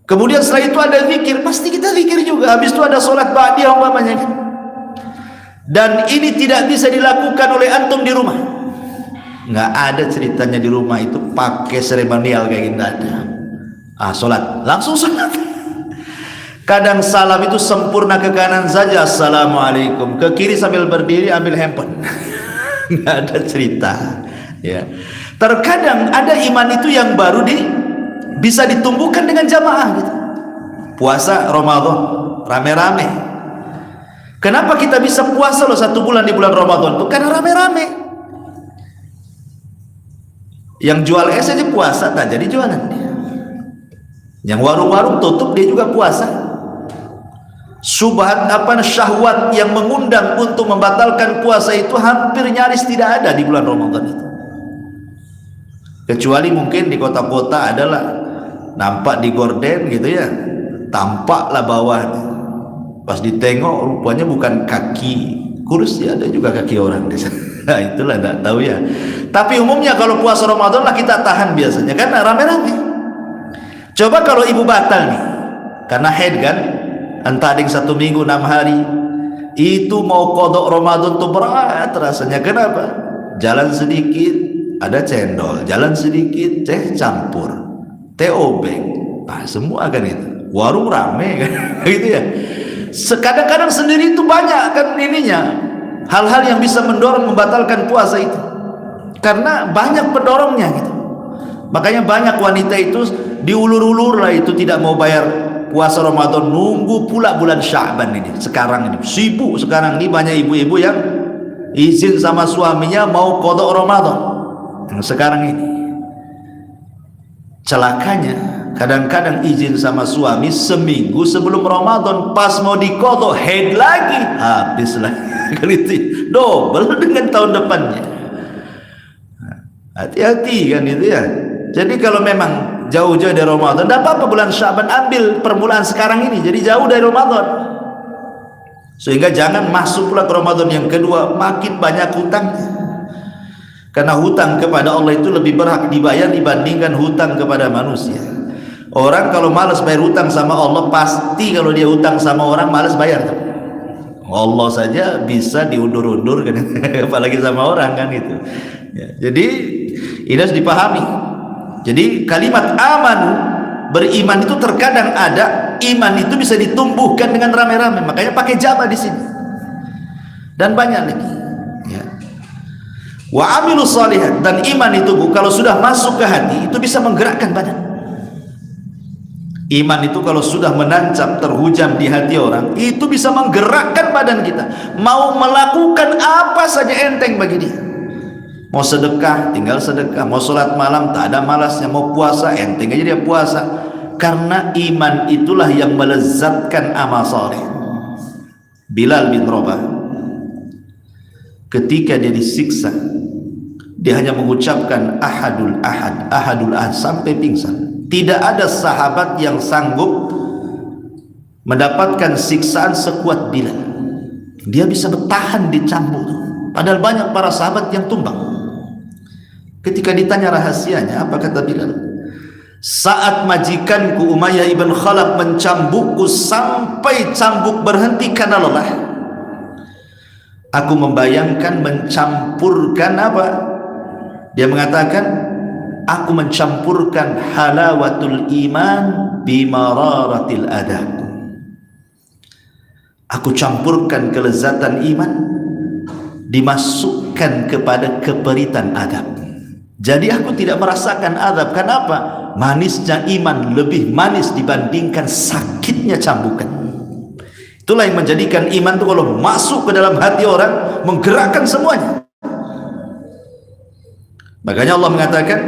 Kemudian setelah itu ada zikir, pasti kita zikir juga. Habis itu ada sholat ba'diyah umpamanya kan. Dan ini tidak bisa dilakukan oleh antum di rumah. Nggak ada ceritanya di rumah itu pakai seremonial kayak gitu, ada. Sholat langsung sholat. Kadang salam itu sempurna ke kanan saja, assalamualaikum, ke kiri sambil berdiri ambil handphone. Nggak ada cerita. Ya. Terkadang ada iman itu yang baru bisa ditumbuhkan dengan jamaah gitu. Puasa Ramadan rame-rame. Kenapa kita bisa puasa loh 1 bulan di bulan Ramadan tuh? Karena rame-rame. Yang jual es aja puasa, tak jadi jualan dia. Yang warung-warung tutup, dia juga puasa. Subhat syahwat yang mengundang untuk membatalkan puasa itu hampir nyaris tidak ada di bulan Ramadan itu. Kecuali mungkin di kota-kota adalah nampak di gorden gitu ya, tampaklah bawahnya. Pas ditengok rupanya bukan kaki kurus ya, ada juga kaki orang di sana. Nah, itulah enggak tahu ya. Tapi umumnya kalau puasa Ramadan lah kita tahan biasanya karena rame-rame. Coba kalau ibu batal nih karena haid kan, entah ada yang 1 minggu 6 hari, itu mau kodok Ramadan tuh berat rasanya. Kenapa? Jalan sedikit ada cendol, jalan sedikit teh campur, teh obeng, nah semua kan itu, warung rame kan gitu ya. Kadang-kadang sendiri itu banyak kan ininya, hal-hal yang bisa mendorong membatalkan puasa itu karena banyak pendorongnya gitu. Makanya banyak wanita itu diulur-ulur lah itu tidak mau bayar puasa Ramadan, nunggu pula bulan Sya'ban ini. Sekarang ini sibuk, sekarang ini banyak ibu-ibu yang izin sama suaminya mau qada Ramadan. Sekarang ini celakanya kadang-kadang izin sama suami seminggu sebelum Ramadan, pas mau diqada haid lagi, habis lagi itu double dengan tahun depannya. Hati-hati kan itu ya. Jadi kalau memang jauh-jauh dari Ramadan, tidak apa-apa bulan Sya'ban, ambil permulaan sekarang ini, jadi jauh dari Ramadan, sehingga jangan masuk pula ke Ramadan yang kedua makin banyak hutangnya. Karena hutang kepada Allah itu lebih berhak dibayar dibandingkan hutang kepada manusia. Orang kalau malas bayar hutang sama Allah, pasti kalau dia hutang sama orang malas bayar. Allah saja bisa diundur-undur kan, apalagi sama orang kan itu ya. Jadi ini harus dipahami. Jadi kalimat amanu, beriman itu terkadang ada, iman itu bisa ditumbuhkan dengan rame-rame, makanya pakai jama di sini. Dan banyak lagi ya. Wa amilus shalihat, dan iman itu kalau sudah masuk ke hati itu bisa menggerakkan badan. Iman itu kalau sudah menancap, terhujam di hati orang, itu bisa menggerakkan badan kita. Mau melakukan apa saja enteng bagi dia. Mau sedekah, tinggal sedekah. Mau sholat malam, tak ada malasnya. Mau puasa, enteng aja dia puasa. Karena iman itulah yang melezatkan amal saleh. Bilal bin Rabah, ketika dia disiksa, dia hanya mengucapkan ahadul ahad, ahadul ahad sampai pingsan. Tidak ada sahabat yang sanggup mendapatkan siksaan sekuat Bilal. Dia bisa bertahan di cambuk, padahal banyak para sahabat yang tumbang. Ketika ditanya rahasianya, apa kata Bilal? Saat majikanku Umayyah ibn Khalaf mencambukku sampai cambuk berhenti karena lelah, aku membayangkan mencampurkan apa? Dia mengatakan, aku mencampurkan halawatul iman bimararatil adab. Aku campurkan kelezatan iman dimasukkan kepada keperitan adab. Jadi aku tidak merasakan adab. Kenapa? Manisnya iman lebih manis dibandingkan sakitnya cambukan. Itulah yang menjadikan iman itu kalau masuk ke dalam hati orang menggerakkan semuanya. Makanya Allah mengatakan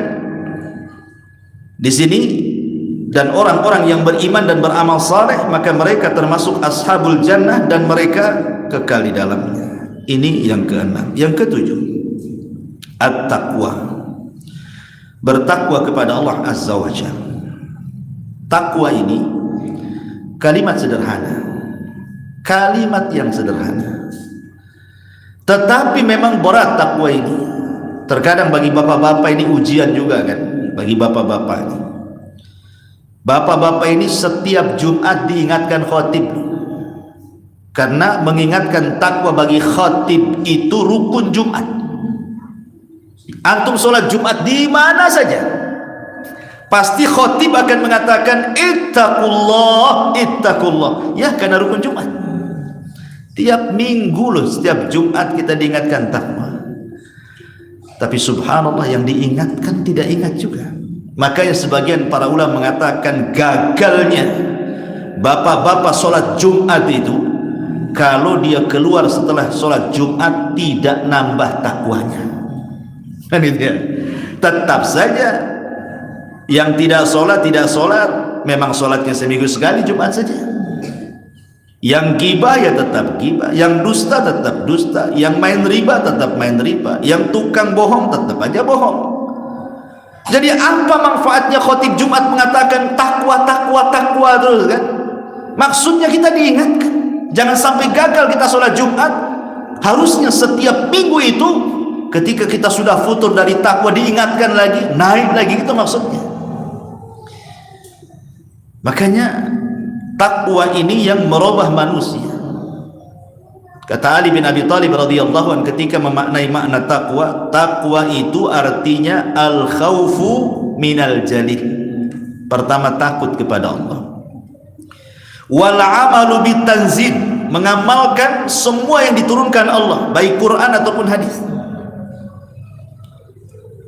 di sini, dan orang-orang yang beriman dan beramal saleh maka mereka termasuk ashabul jannah dan mereka kekal di dalamnya. Ini yang keenam. Yang ketujuh, at-taqwa, bertakwa kepada Allah Azza wa Jalla. Takwa ini kalimat sederhana, kalimat yang sederhana, tetapi memang berat takwa ini. Terkadang bagi bapak-bapak ini ujian juga kan, bagi bapak-bapak ini. Bapak-bapak ini setiap Jumat diingatkan khatib, karena mengingatkan takwa bagi khatib itu rukun Jumat. Antum sholat Jumat di mana saja, pasti khatib akan mengatakan ittaqullah, ittaqullah, ya, karena rukun Jumat. Tiap minggu loh, setiap Jumat kita diingatkan takwa. Tapi subhanallah, yang diingatkan tidak ingat juga. Makanya sebagian para ulama mengatakan gagalnya bapak-bapak sholat Jumat itu kalau dia keluar setelah sholat Jumat tidak nambah takwanya. Kan itu ya. Tetap saja yang tidak sholat, memang sholatnya seminggu sekali Jumat saja. Yang gibah ya tetap gibah, yang dusta tetap dusta, yang main riba tetap main riba, yang tukang bohong tetap aja bohong. Jadi apa manfaatnya khotib Jumat mengatakan takwa, takwa, takwa terus kan? Maksudnya kita diingatkan, jangan sampai gagal kita sholat Jumat. Harusnya setiap minggu itu ketika kita sudah futur dari takwa diingatkan lagi, naik lagi, itu maksudnya. Makanya takwa ini yang merubah manusia. Kata Ali bin Abi Thalib radhiyallahu anhu ketika memaknai makna takwa, takwa itu artinya al khaufu minal jalil. Pertama, takut kepada Allah. Wal amalu bitanzil, mengamalkan semua yang diturunkan Allah, baik Quran ataupun hadis.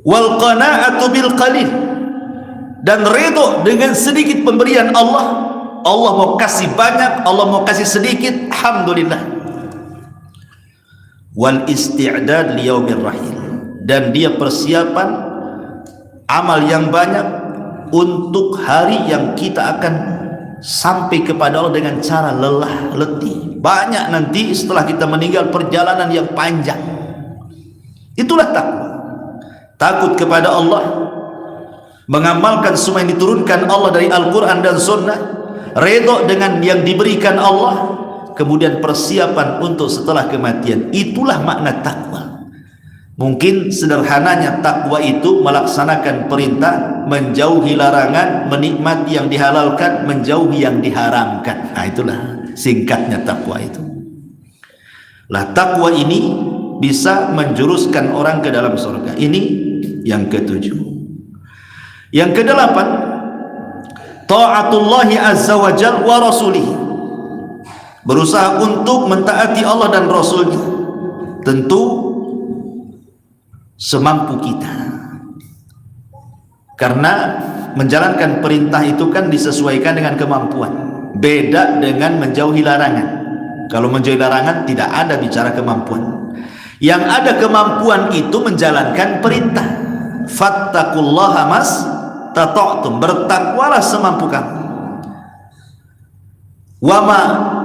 Wal qana'atu bil qalil, dan ridho dengan sedikit pemberian Allah. Allah mau kasih banyak, Allah mau kasih sedikit, alhamdulillah. Wal isti'dad liyaumir rahil, dan dia persiapan amal yang banyak untuk hari yang kita akan sampai kepada Allah dengan cara lelah letih. Banyak nanti setelah kita meninggal perjalanan yang panjang. Itulah takwa. Takut kepada Allah, mengamalkan semua yang diturunkan Allah dari Al-Quran dan Sunnah, redha dengan yang diberikan Allah, kemudian persiapan untuk setelah kematian. Itulah makna takwa. Mungkin sederhananya takwa itu melaksanakan perintah, menjauhi larangan, menikmati yang dihalalkan, menjauhi yang diharamkan. Nah, itulah singkatnya takwa itu. Lah takwa ini bisa menjuruskan orang ke dalam surga. Ini yang ketujuh. Yang kedelapan, ta'atullahi azza wa jalla wa rasulih, berusaha untuk mentaati Allah dan Rasulnya, tentu semampu kita, karena menjalankan perintah itu kan disesuaikan dengan kemampuan. Beda dengan menjauhi larangan. Kalau menjauhi larangan tidak ada bicara kemampuan. Yang ada kemampuan itu menjalankan perintah. Fattaqullaha mastata'tum, bertakwalah semampu kamu. Wa ma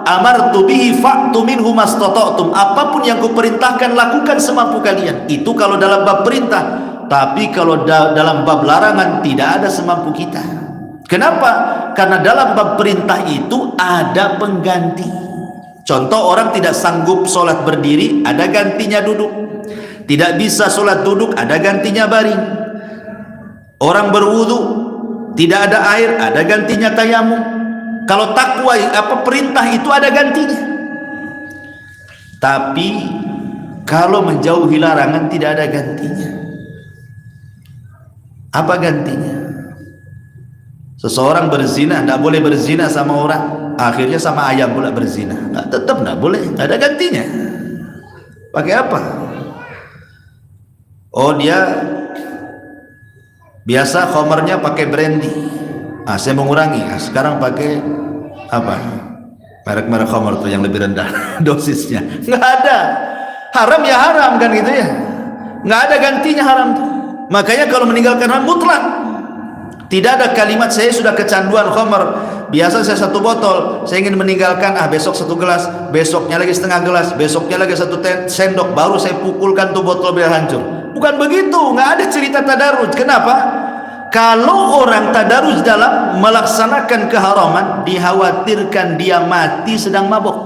amartu bihi fa'tu minhu mastata'tum, apapun yang kuperintahkan lakukan semampu kalian. Itu kalau dalam bab perintah. Tapi kalau dalam bab larangan tidak ada semampu kita. Kenapa? Karena dalam bab perintah itu ada pengganti. Contoh, orang tidak sanggup sholat berdiri, ada gantinya duduk. Tidak bisa sholat duduk, ada gantinya baring. Orang berwudu, tidak ada air, ada gantinya tayamum. Kalau takwa, perintah itu ada gantinya. Tapi kalau menjauhi larangan tidak ada gantinya. Apa gantinya? Seseorang berzina, tidak boleh berzina sama orang, akhirnya sama ayam pula berzina. Tetap tidak boleh, tidak ada gantinya. Pakai apa? Oh, dia biasa khamarnya pakai brandy. Saya mengurangi. Sekarang pakai apa? Merek-merek khamar tuh yang lebih rendah dosisnya. Nggak ada. Haram ya haram kan gitu ya. Nggak ada gantinya haram tuh. Makanya kalau meninggalkan haram mutlak. Tidak ada kalimat saya sudah kecanduan khamar. Biasa saya satu botol, saya ingin meninggalkan, besok satu gelas, besoknya lagi setengah gelas, besoknya lagi satu sendok, baru saya pukulkan tuh botol biar hancur. Bukan begitu, nggak ada cerita tadarruj. Kenapa? Kalau orang tadarruj dalam melaksanakan keharaman, dikhawatirkan dia mati sedang mabuk.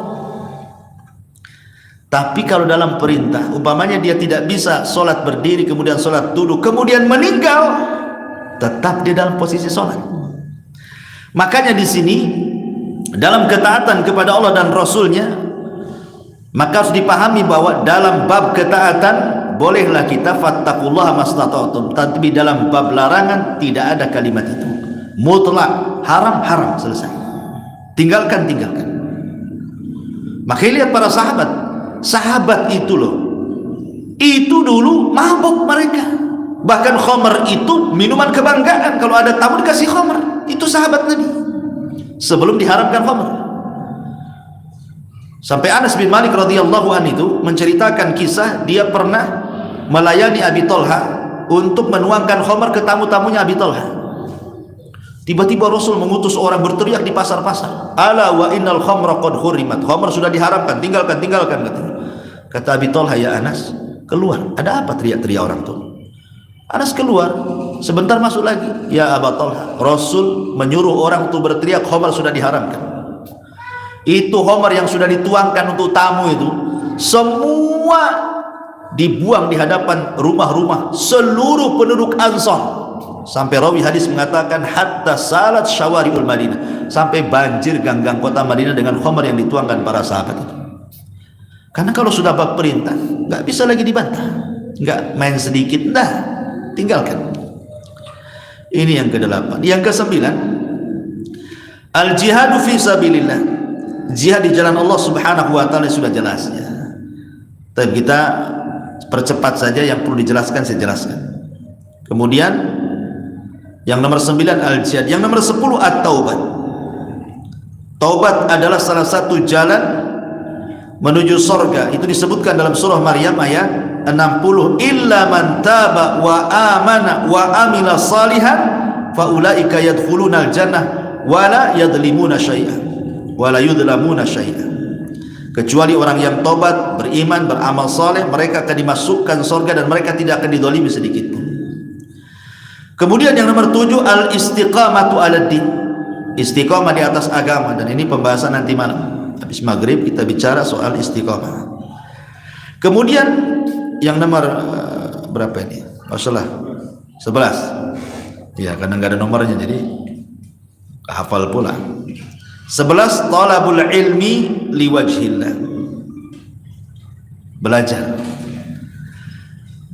Tapi kalau dalam perintah, umpamanya dia tidak bisa sholat berdiri, kemudian sholat duduk, kemudian meninggal, tetap dia dalam posisi sholat. Makanya di sini dalam ketaatan kepada Allah dan Rasulnya, maka harus dipahami bahwa dalam bab ketaatan bolehlah kita fattaqullaha mastata'tum, tapi dalam bab larangan tidak ada kalimat itu. Mutlak, haram, haram, selesai. Tinggalkan, tinggalkan. Makanya lihat para sahabat. Sahabat itu loh, itu dulu mabuk mereka. Bahkan khamar itu minuman kebanggaan. Kalau ada tamu dikasih khamar. Itu sahabat Nabi sebelum diharamkan khamar. Sampai Anas bin Malik radhiyallahu anhu itu menceritakan kisah dia pernah melayani Abi Thalha untuk menuangkan khamar ke tamu-tamunya Abi Thalha. Tiba-tiba Rasul mengutus orang berteriak di pasar-pasar, ala wa innal khamra qad hurimat, khamr sudah diharamkan, tinggalkan katanya. Kata Abi Thalha, ya Anas, keluar. Ada apa teriak-teriak orang tuh? Anas keluar, sebentar masuk lagi. Ya Abu Thalha, Rasul menyuruh orang untuk berteriak khamr sudah diharamkan. Itu khamr yang sudah dituangkan untuk tamu itu semua dibuang di hadapan rumah-rumah seluruh penduduk Ansar. Sampai rawi hadis mengatakan hatta salat syawariul Madinah, sampai banjir gang-gang kota Madinah dengan khamr yang dituangkan para sahabat itu. Karena kalau sudah bab perintah nggak bisa lagi dibantah, nggak main sedikit, dah tinggalkan. Ini yang ke-8. Yang ke-9, al jihadu fi sabilillah, jihad di jalan Allah Subhanahu wa taala sudah jelas ya. Tapi kita percepat saja yang perlu dijelaskan saya jelaskan. Kemudian yang nomor 9 al-jihad, yang nomor 10 at-taubat. Taubat adalah salah satu jalan menuju surga. Itu disebutkan dalam surah Maryam ayat 60, illa man taba wa amana wa amila salihan fa ulaika yadkhulunal jannah wa la yadlimuna syai'an wa la yudlamuna syai'an. Kecuali orang yang tobat, beriman, beramal saleh, mereka akan dimasukkan surga dan mereka tidak akan didolimi sedikit pun. Kemudian yang nomor 7 al-istiqamatu ala din, istiqamah di atas agama, dan ini pembahasan nanti malam habis maghrib kita bicara soal istiqamah. Kemudian yang nomor berapa ini? Masalah 11 ya, karena nggak ada nomornya jadi hafal pula. 11 talabul ilmi liwajhillah,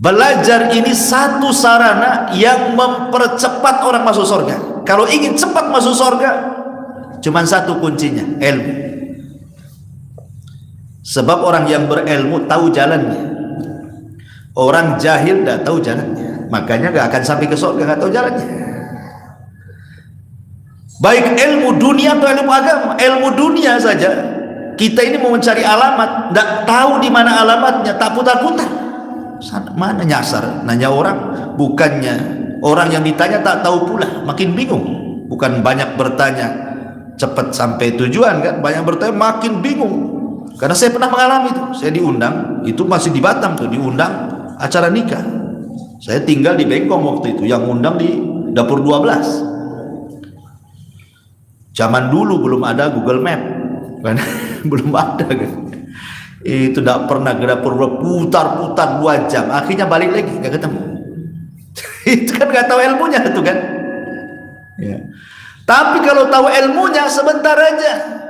belajar ini satu sarana yang mempercepat orang masuk surga. Kalau ingin cepat masuk surga, cuma satu kuncinya, ilmu. Sebab orang yang berilmu tahu jalannya, orang jahil tidak tahu jalannya, makanya gak akan sampai ke surga, gak tahu jalannya. Baik ilmu dunia atau ilmu agama. Ilmu dunia saja kita ini mau mencari alamat, tidak tahu di mana alamatnya, tak putar-putar. Mana nyasar, nanya orang, bukannya orang yang ditanya tak tahu pula, makin bingung. Bukan banyak bertanya cepat sampai tujuan kan, banyak bertanya makin bingung. Karena saya pernah mengalami itu, saya diundang, itu masih di Batam tuh, diundang acara nikah. Saya tinggal di Bengkong waktu itu, yang undang di dapur 12. Zaman dulu belum ada Google Map kan, belum ada kan. Itu tidak pernah ke dapur, putar-putar 2 jam, akhirnya balik lagi nggak ketemu. Itu kan nggak tahu ilmunya itu kan ya. Tapi kalau tahu ilmunya sebentar aja,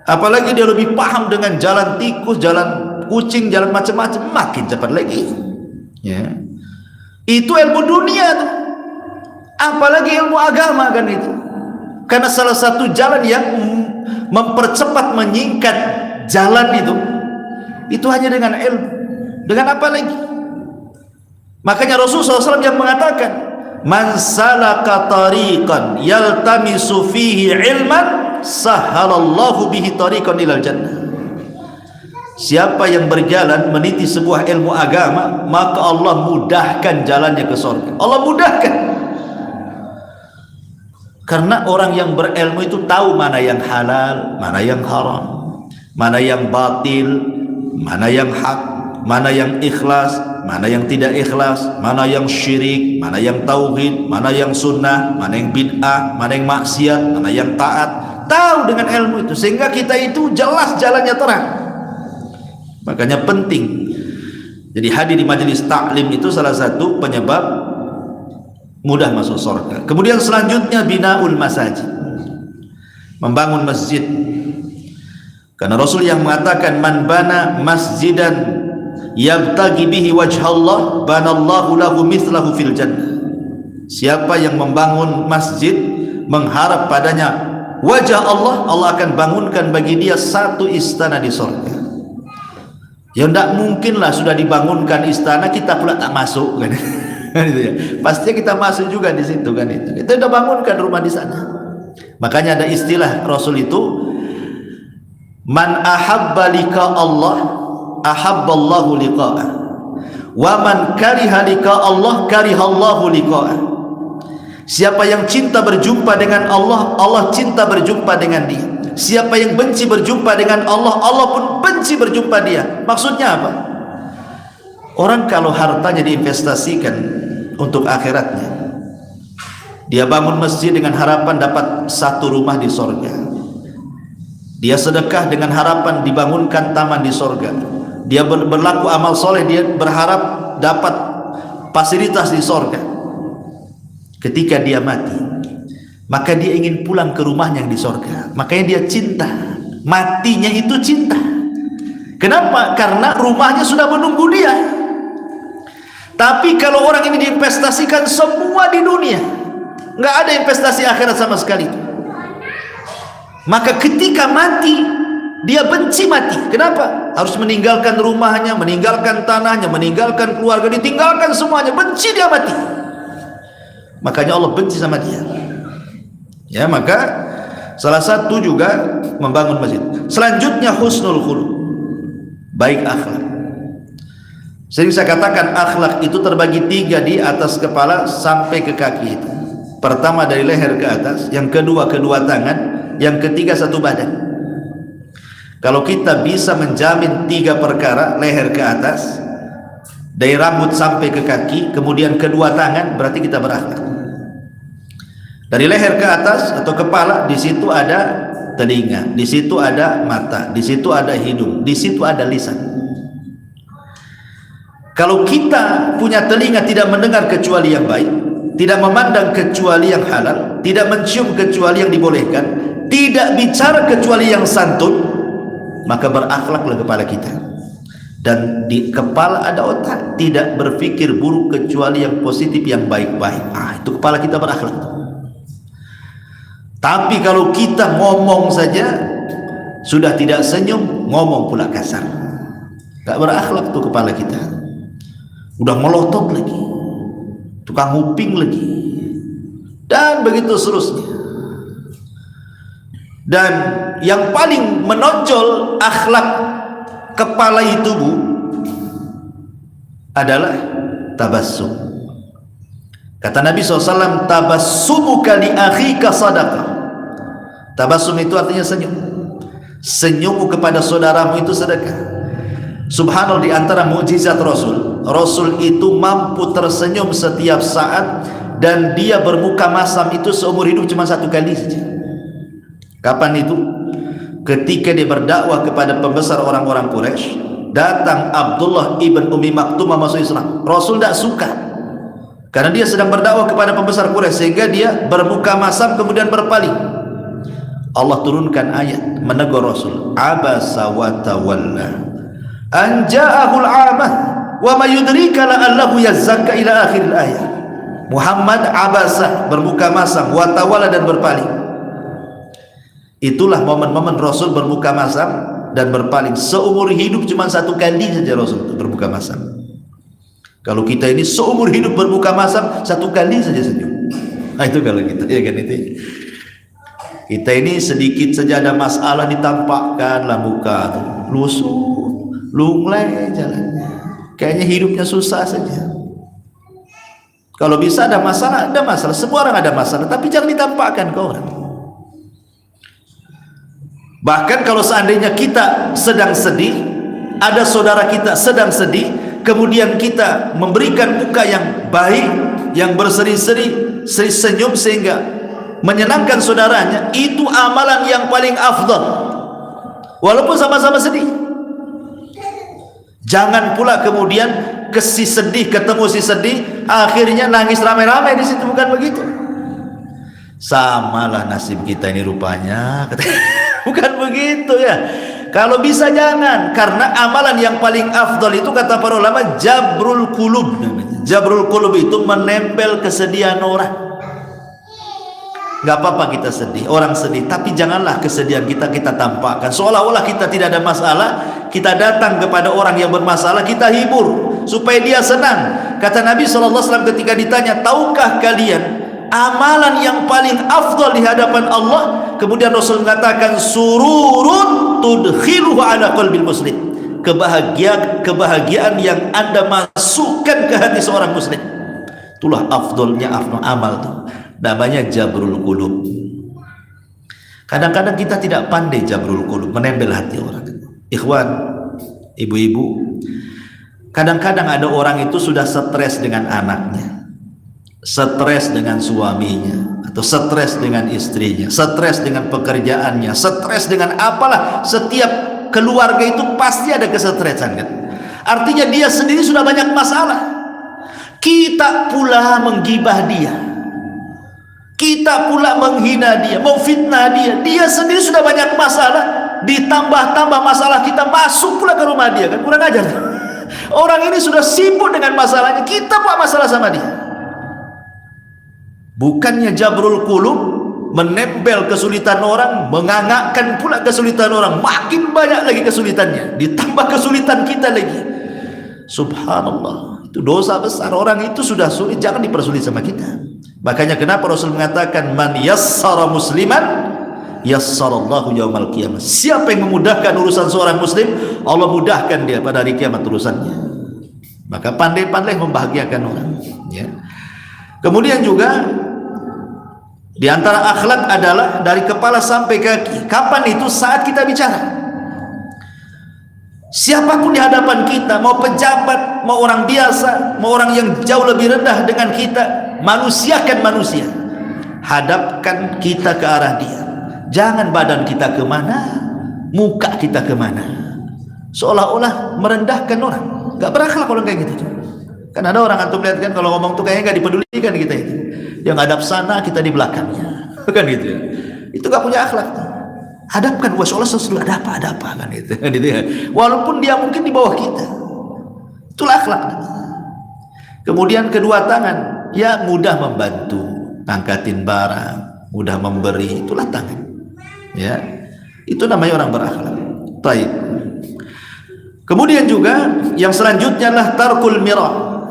apalagi dia lebih paham dengan jalan tikus, jalan kucing, jalan macam-macam, makin cepat lagi ya. Itu ilmu dunia tuh, apalagi ilmu agama kan itu. Karena salah satu jalan yang mempercepat, menyingkat jalan itu hanya dengan ilmu. Dengan apa lagi? Makanya Rasulullah SAW yang mengatakan, man salaka tariqan yaltamisu fihi ilman sahhalallahu bihi tariqan ilal jannah. Siapa yang berjalan meniti sebuah ilmu agama, maka Allah mudahkan jalannya ke surga. Allah mudahkan. Karena orang yang berilmu itu tahu mana yang halal, mana yang haram, mana yang batil, mana yang hak, mana yang ikhlas, mana yang tidak ikhlas, mana yang syirik, mana yang tauhid, mana yang sunnah, mana yang bid'ah, mana yang maksiat, mana yang taat. Tahu dengan ilmu itu, sehingga kita itu jelas jalannya terang. Makanya penting. Jadi hadir di majelis taklim itu salah satu penyebab mudah masuk surga. Kemudian selanjutnya binaul masajid, membangun masjid. Karena Rasul yang mengatakan man bana masjidan yabtagi bihi wajhallah banallahu lahu mithlahu fil jannah. Siapa yang membangun masjid mengharap padanya wajah Allah, Allah akan bangunkan bagi dia satu istana di surga. Ya tidak mungkinlah sudah dibangunkan istana kita pula tak masuk kan. Gitu ya. Pastinya kita masuk juga di situ kan itu. Kita sudah bangunkan rumah di sana. Makanya ada istilah Rasul itu, man ahabba liqa Allah ahabballahu liqa'ah wa man kariha liqa Allah karihallahu liqa'ah. Siapa yang cinta berjumpa dengan Allah, Allah cinta berjumpa dengan dia. Siapa yang benci berjumpa dengan Allah, Allah pun benci berjumpa dia. Maksudnya apa? Orang kalau hartanya diinvestasikan untuk akhiratnya, dia bangun masjid dengan harapan dapat satu rumah di sorga. Dia sedekah dengan harapan dibangunkan taman di sorga. Dia berlaku amal soleh, dia berharap dapat fasilitas di sorga. Ketika dia mati, maka dia ingin pulang ke rumahnya yang di sorga. Makanya dia cinta, matinya itu cinta. Kenapa? Karena rumahnya sudah menunggu dia. Tapi kalau orang ini diinvestasikan semua di dunia, nggak ada investasi akhirat sama sekali, maka ketika mati dia benci mati. Kenapa? Harus meninggalkan rumahnya, meninggalkan tanahnya, meninggalkan keluarga, ditinggalkan semuanya, benci dia mati. Makanya Allah benci sama dia. Ya, maka salah satu juga membangun masjid. Selanjutnya husnul khuluq, baik akhlak. Sering saya katakan akhlak itu terbagi tiga di atas kepala sampai ke kaki itu. Pertama dari leher ke atas, yang kedua kedua tangan, yang ketiga satu badan. Kalau kita bisa menjamin tiga perkara, leher ke atas, dari rambut sampai ke kaki, kemudian kedua tangan, berarti kita berakhlak. Dari leher ke atas atau kepala, di situ ada telinga, di situ ada mata, di situ ada hidung, di situ ada lisan. Kalau kita punya telinga tidak mendengar kecuali yang baik, tidak memandang kecuali yang halal, tidak mencium kecuali yang dibolehkan, tidak bicara kecuali yang santun, maka berakhlaklah kepala kita. Dan di kepala ada otak, tidak berpikir buruk kecuali yang positif, yang baik-baik. Itu kepala kita berakhlak. Tapi kalau kita ngomong saja sudah tidak senyum, ngomong pula kasar, gak berakhlak tuh kepala kita. Udah melotot lagi, tukang nguping lagi, dan begitu seterusnya. Dan yang paling menonjol akhlak kepala itu, Bu, adalah tabassum. Kata Nabi SAW, tabassumuka li akhika sadaqah. Tabassum itu artinya senyum. Senyummu kepada saudaramu itu sedekah. Subhanallah, di antara mukjizat Rasul itu mampu tersenyum setiap saat, dan dia bermuka masam itu seumur hidup cuma satu kali saja. Kapan itu? Ketika dia berdakwah kepada pembesar orang-orang Quraisy, datang Abdullah ibn Umi Maktum masuk Islam. Rasul tidak suka karena dia sedang berdakwah kepada pembesar Quraisy, sehingga dia bermuka masam kemudian berpaling. Allah turunkan ayat menegur Rasul, abasa wa tawalla an ja'ahul amah wa ma yudrika la'allahu yazakka ila akhir ayat. Muhammad abasa, bermuka masam, wa tawalla, dan berpaling. Itulah momen-momen Rasul bermuka masam dan berpaling. Seumur hidup cuma satu kali saja Rasul bermuka masam. Kalau kita ini seumur hidup bermuka masam, satu kali saja senyum. Nah itu kalau kita, ya kan itu. Kita ini sedikit saja ada masalah ditampakkanlah muka tuh, lusuh, lunglai jalannya. Kayaknya hidupnya susah saja. Kalau bisa ada masalah, ada masalah. Semua orang ada masalah, tapi jangan ditampakkan ke orang. Bahkan kalau seandainya kita sedang sedih, ada saudara kita sedang sedih, kemudian kita memberikan muka yang baik, yang berseri-seri, senyum sehingga menyenangkan saudaranya, itu amalan yang paling afdal walaupun sama-sama sedih. Jangan pula kemudian ke si sedih ketemu si sedih, akhirnya nangis ramai-ramai di situ, bukan begitu. Samalah nasib kita ini rupanya. Bukan begitu ya. Kalau bisa jangan, karena amalan yang paling afdal itu kata para ulama jabrul qulub. Jabrul qulub itu menempel kesedihan orang. Gak apa-apa kita sedih, orang sedih, tapi janganlah kesedihan kita tampakkan seolah-olah kita tidak ada masalah. Kita datang kepada orang yang bermasalah, kita hibur supaya dia senang. Kata Nabi SAW ketika ditanya, tahukah kalian amalan yang paling afdal di hadapan Allah? Kemudian Rasul mengatakan, sururun tudkhiluhu ala qalbil muslim. Kebahagiaan yang Anda masukkan ke hati seorang muslim. Itulah afdalnya amal itu. namanya jabrul qulub. Kadang-kadang kita tidak pandai jabrul qulub, menempel hati orang. Ikhwan, ibu-ibu, kadang-kadang ada orang itu sudah stres dengan anaknya, stres dengan suaminya, atau stres dengan istrinya, stres dengan pekerjaannya, stres dengan apalah. Setiap keluarga itu pasti ada kesetresan kan. Artinya dia sendiri sudah banyak masalah. Kita pula menggibah dia, kita pula menghina dia, memfitnah dia. Dia sendiri sudah banyak masalah, ditambah-tambah masalah kita masuk pula ke rumah dia kan. Kurang ajar. Orang ini sudah sibuk dengan masalahnya, kita buat masalah sama dia. Bukannya jabrul qulub, menempel kesulitan orang, mengangakkan pula kesulitan orang, makin banyak lagi kesulitannya, ditambah kesulitan kita lagi. Subhanallah, itu dosa besar. Orang itu sudah sulit, jangan dipersulit sama kita. Makanya kenapa Rasul mengatakan, man yassara musliman yassarallahu yaumal qiyamah. Siapa yang memudahkan urusan seorang muslim, Allah mudahkan dia pada hari kiamat urusannya. Maka pandai-pandai membahagiakan orang, ya. Kemudian juga di antara akhlak adalah dari kepala sampai kaki. Kapan itu? Saat kita bicara. Siapapun di hadapan kita, mau pejabat, mau orang biasa, mau orang yang jauh lebih rendah dengan kita, manusiakan manusia, hadapkan kita ke arah dia. Jangan badan kita kemana, muka kita kemana, seolah-olah merendahkan orang. Gak berakhlak kalau kayak gitu. Kan ada orang antum lihat kan, kalau ngomong tuh kayaknya gak dipedulikan kita itu. Yang hadap sana, kita di belakangnya, kan gitu ya. Itu gak punya akhlak. Hadapkan, wah seolah sesuatu ada apa kan gitu, kan gitu ya. Walaupun dia mungkin di bawah kita, itulah akhlak. Kemudian kedua tangan, ya mudah membantu, angkatin barang, mudah memberi, itulah tangan. Ya, itu namanya orang berakhlak. Baik. Kemudian juga yang selanjutnya adalah tarkul mirah.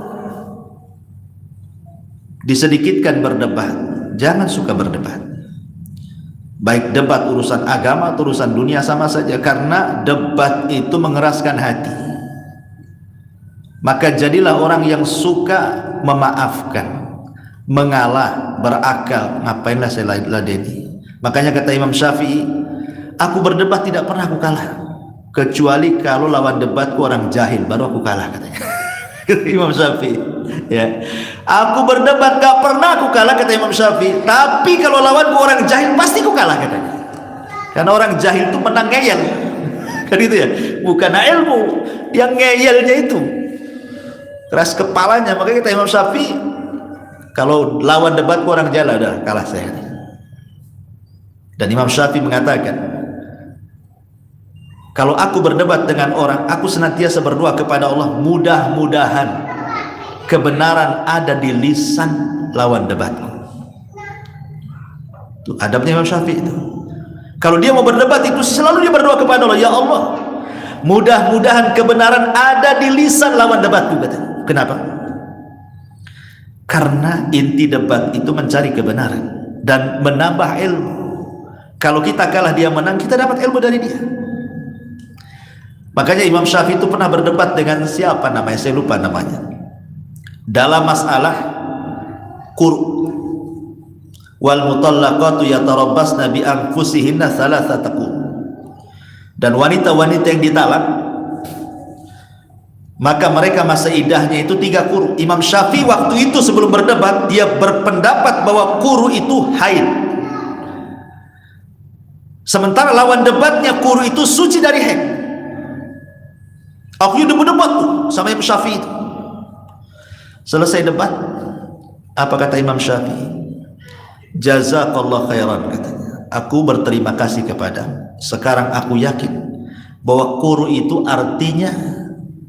Disedikitkan berdebat, jangan suka berdebat. Baik debat urusan agama atau urusan dunia sama saja, karena debat itu mengeraskan hati. Maka jadilah orang yang suka memaafkan, mengalah, berakal. Ngapainlah saya ladeni. Makanya kata Imam Syafi'i, aku berdebat tidak pernah aku kalah, kecuali kalau lawan debatku orang jahil, baru aku kalah, katanya. Imam Syafi'i, ya. Aku berdebat gak pernah aku kalah, kata Imam Syafi'i. Tapi kalau lawanku orang jahil, pasti aku kalah, katanya. Karena orang jahil itu menang ngeyel, kan itu ya. Bukan ilmu, yang ngeyelnya itu keras kepalanya. Makanya kata Imam Syafi'i, kalau lawan debatku orang jahil, udah kalah saya. Dan Imam Syafi'i mengatakan, kalau aku berdebat dengan orang, aku senantiasa berdoa kepada Allah, mudah-mudahan kebenaran ada di lisan lawan debatku. Itu adabnya Imam Syafi'i itu. Kalau dia mau berdebat itu selalu dia berdoa kepada Allah, ya Allah, mudah-mudahan kebenaran ada di lisan lawan debatku, katanya. Kenapa? Karena inti debat itu mencari kebenaran dan menambah ilmu. Kalau kita kalah dia menang, kita dapat ilmu dari dia. Makanya Imam Syafi'i itu pernah berdebat dengan siapa namanya, saya lupa namanya, dalam masalah qur'. Wal mutallaqatu yatarabbasna bi anfusihinna thalathata qur'. Dan wanita-wanita yang ditalak, maka mereka masa iddahnya itu 3 qur'. Imam Syafi'i waktu itu sebelum berdebat, dia berpendapat bahwa qur' itu haid. Sementara lawan debatnya qur' itu suci dari haid. Aku udah berdebat tuh sama Imam Syafi'i itu. Selesai debat, apa kata Imam Syafi'i? Jazakallah khairan, katanya. Aku berterima kasih kepadamu. Sekarang aku yakin bahwa qur' itu artinya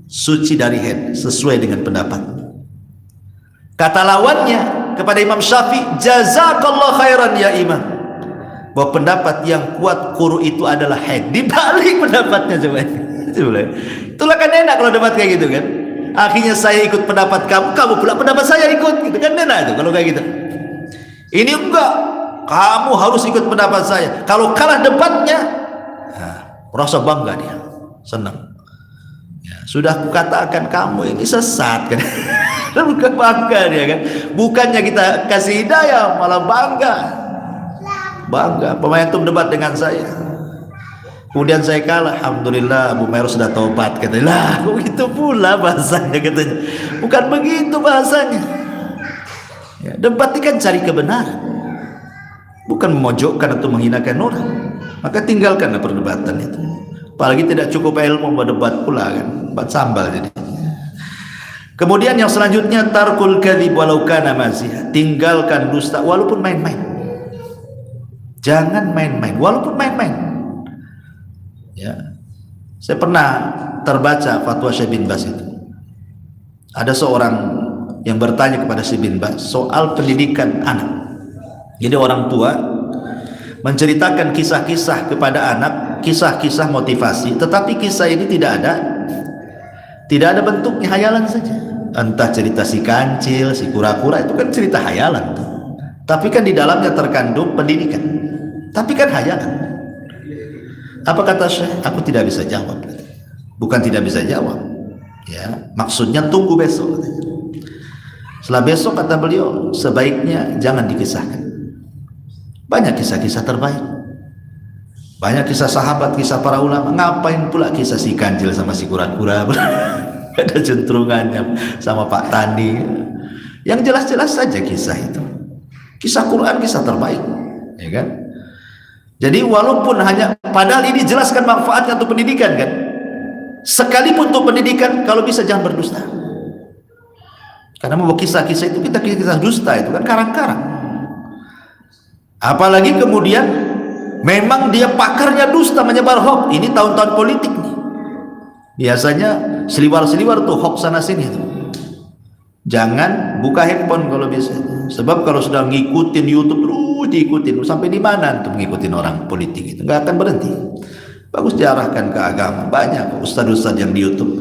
suci dari haid, sesuai dengan pendapat. Kata lawannya kepada Imam Syafi'i, jazakallah khairan ya imam, bahwa pendapat yang kuat qur' itu adalah haid. Dibalik pendapatnya coba. Itulah kan enak kalau debat kayak gitu kan. Akhirnya saya ikut pendapat kamu, kamu pula pendapat saya ikut, gitu kan enak itu kalau kayak gitu. Ini enggak, kamu harus ikut pendapat saya. Kalau kalah debatnya, nah, rasa bangga dia, senang. Ya, sudah kukatakan kamu ini sesat kan. Bukan bangga dia kan. Bukannya kita kasih hidayah, malah bangga. Bangga. Pemain debat dengan saya. Kemudian saya kalah. Alhamdulillah Abu Mairo sudah taubat katanya. Lah kok gitu pula bahasanya katanya. Bukan begitu bahasanya. Ya, debat ini kan cari kebenaran. Bukan memojokkan atau menghinakan orang. Maka tinggalkanlah perdebatan itu. Apalagi tidak cukup ilmu berdebat pula kan, buat sambal jadi. Kemudian yang selanjutnya tarkul kadzib walau kana mazih, tinggalkan dusta walaupun main-main. Jangan main-main walaupun main-main. Ya. Saya pernah terbaca fatwa Syekh bin Baz itu. Ada seorang yang bertanya kepada Syekh bin Baz soal pendidikan anak. Jadi orang tua menceritakan kisah-kisah kepada anak, kisah-kisah motivasi, tetapi kisah ini tidak ada bentuknya, hayalan saja. Entah cerita si kancil, si kura-kura, itu kan cerita hayalan tuh. Tapi kan di dalamnya terkandung pendidikan. Tapi kan hayalan. Apa kata Syekh? Aku tidak bisa jawab. Bukan tidak bisa jawab. Ya, maksudnya tunggu besok. Setelah besok kata beliau, sebaiknya jangan dikisahkan. Banyak kisah-kisah terbaik, banyak kisah sahabat, kisah para ulama. Ngapain pula kisah si kancil sama si kura-kura? Ada cenderungannya sama Pak Tani. Yang jelas-jelas saja kisah itu. Kisah Quran, kisah terbaik, ya kan? Jadi walaupun hanya, padahal ini jelaskan manfaatnya untuk pendidikan kan. Sekalipun untuk pendidikan, kalau bisa jangan berdusta. Karena mau kisah-kisah itu, kita kisah dusta itu kan karang-karang. Apalagi kemudian memang dia pakarnya dusta, menyebar hoax. Ini tahun-tahun politik nih. Biasanya seliwar-seliwar tuh hoax sana sini tuh. Jangan buka handphone kalau bisa. Sebab kalau sudah ngikutin YouTube terus diikutin, sampai di mana untuk ngikutin orang politik itu? Nggak akan berhenti. Bagus diarahkan ke agama. Banyak ustadz-ustadz yang di YouTube.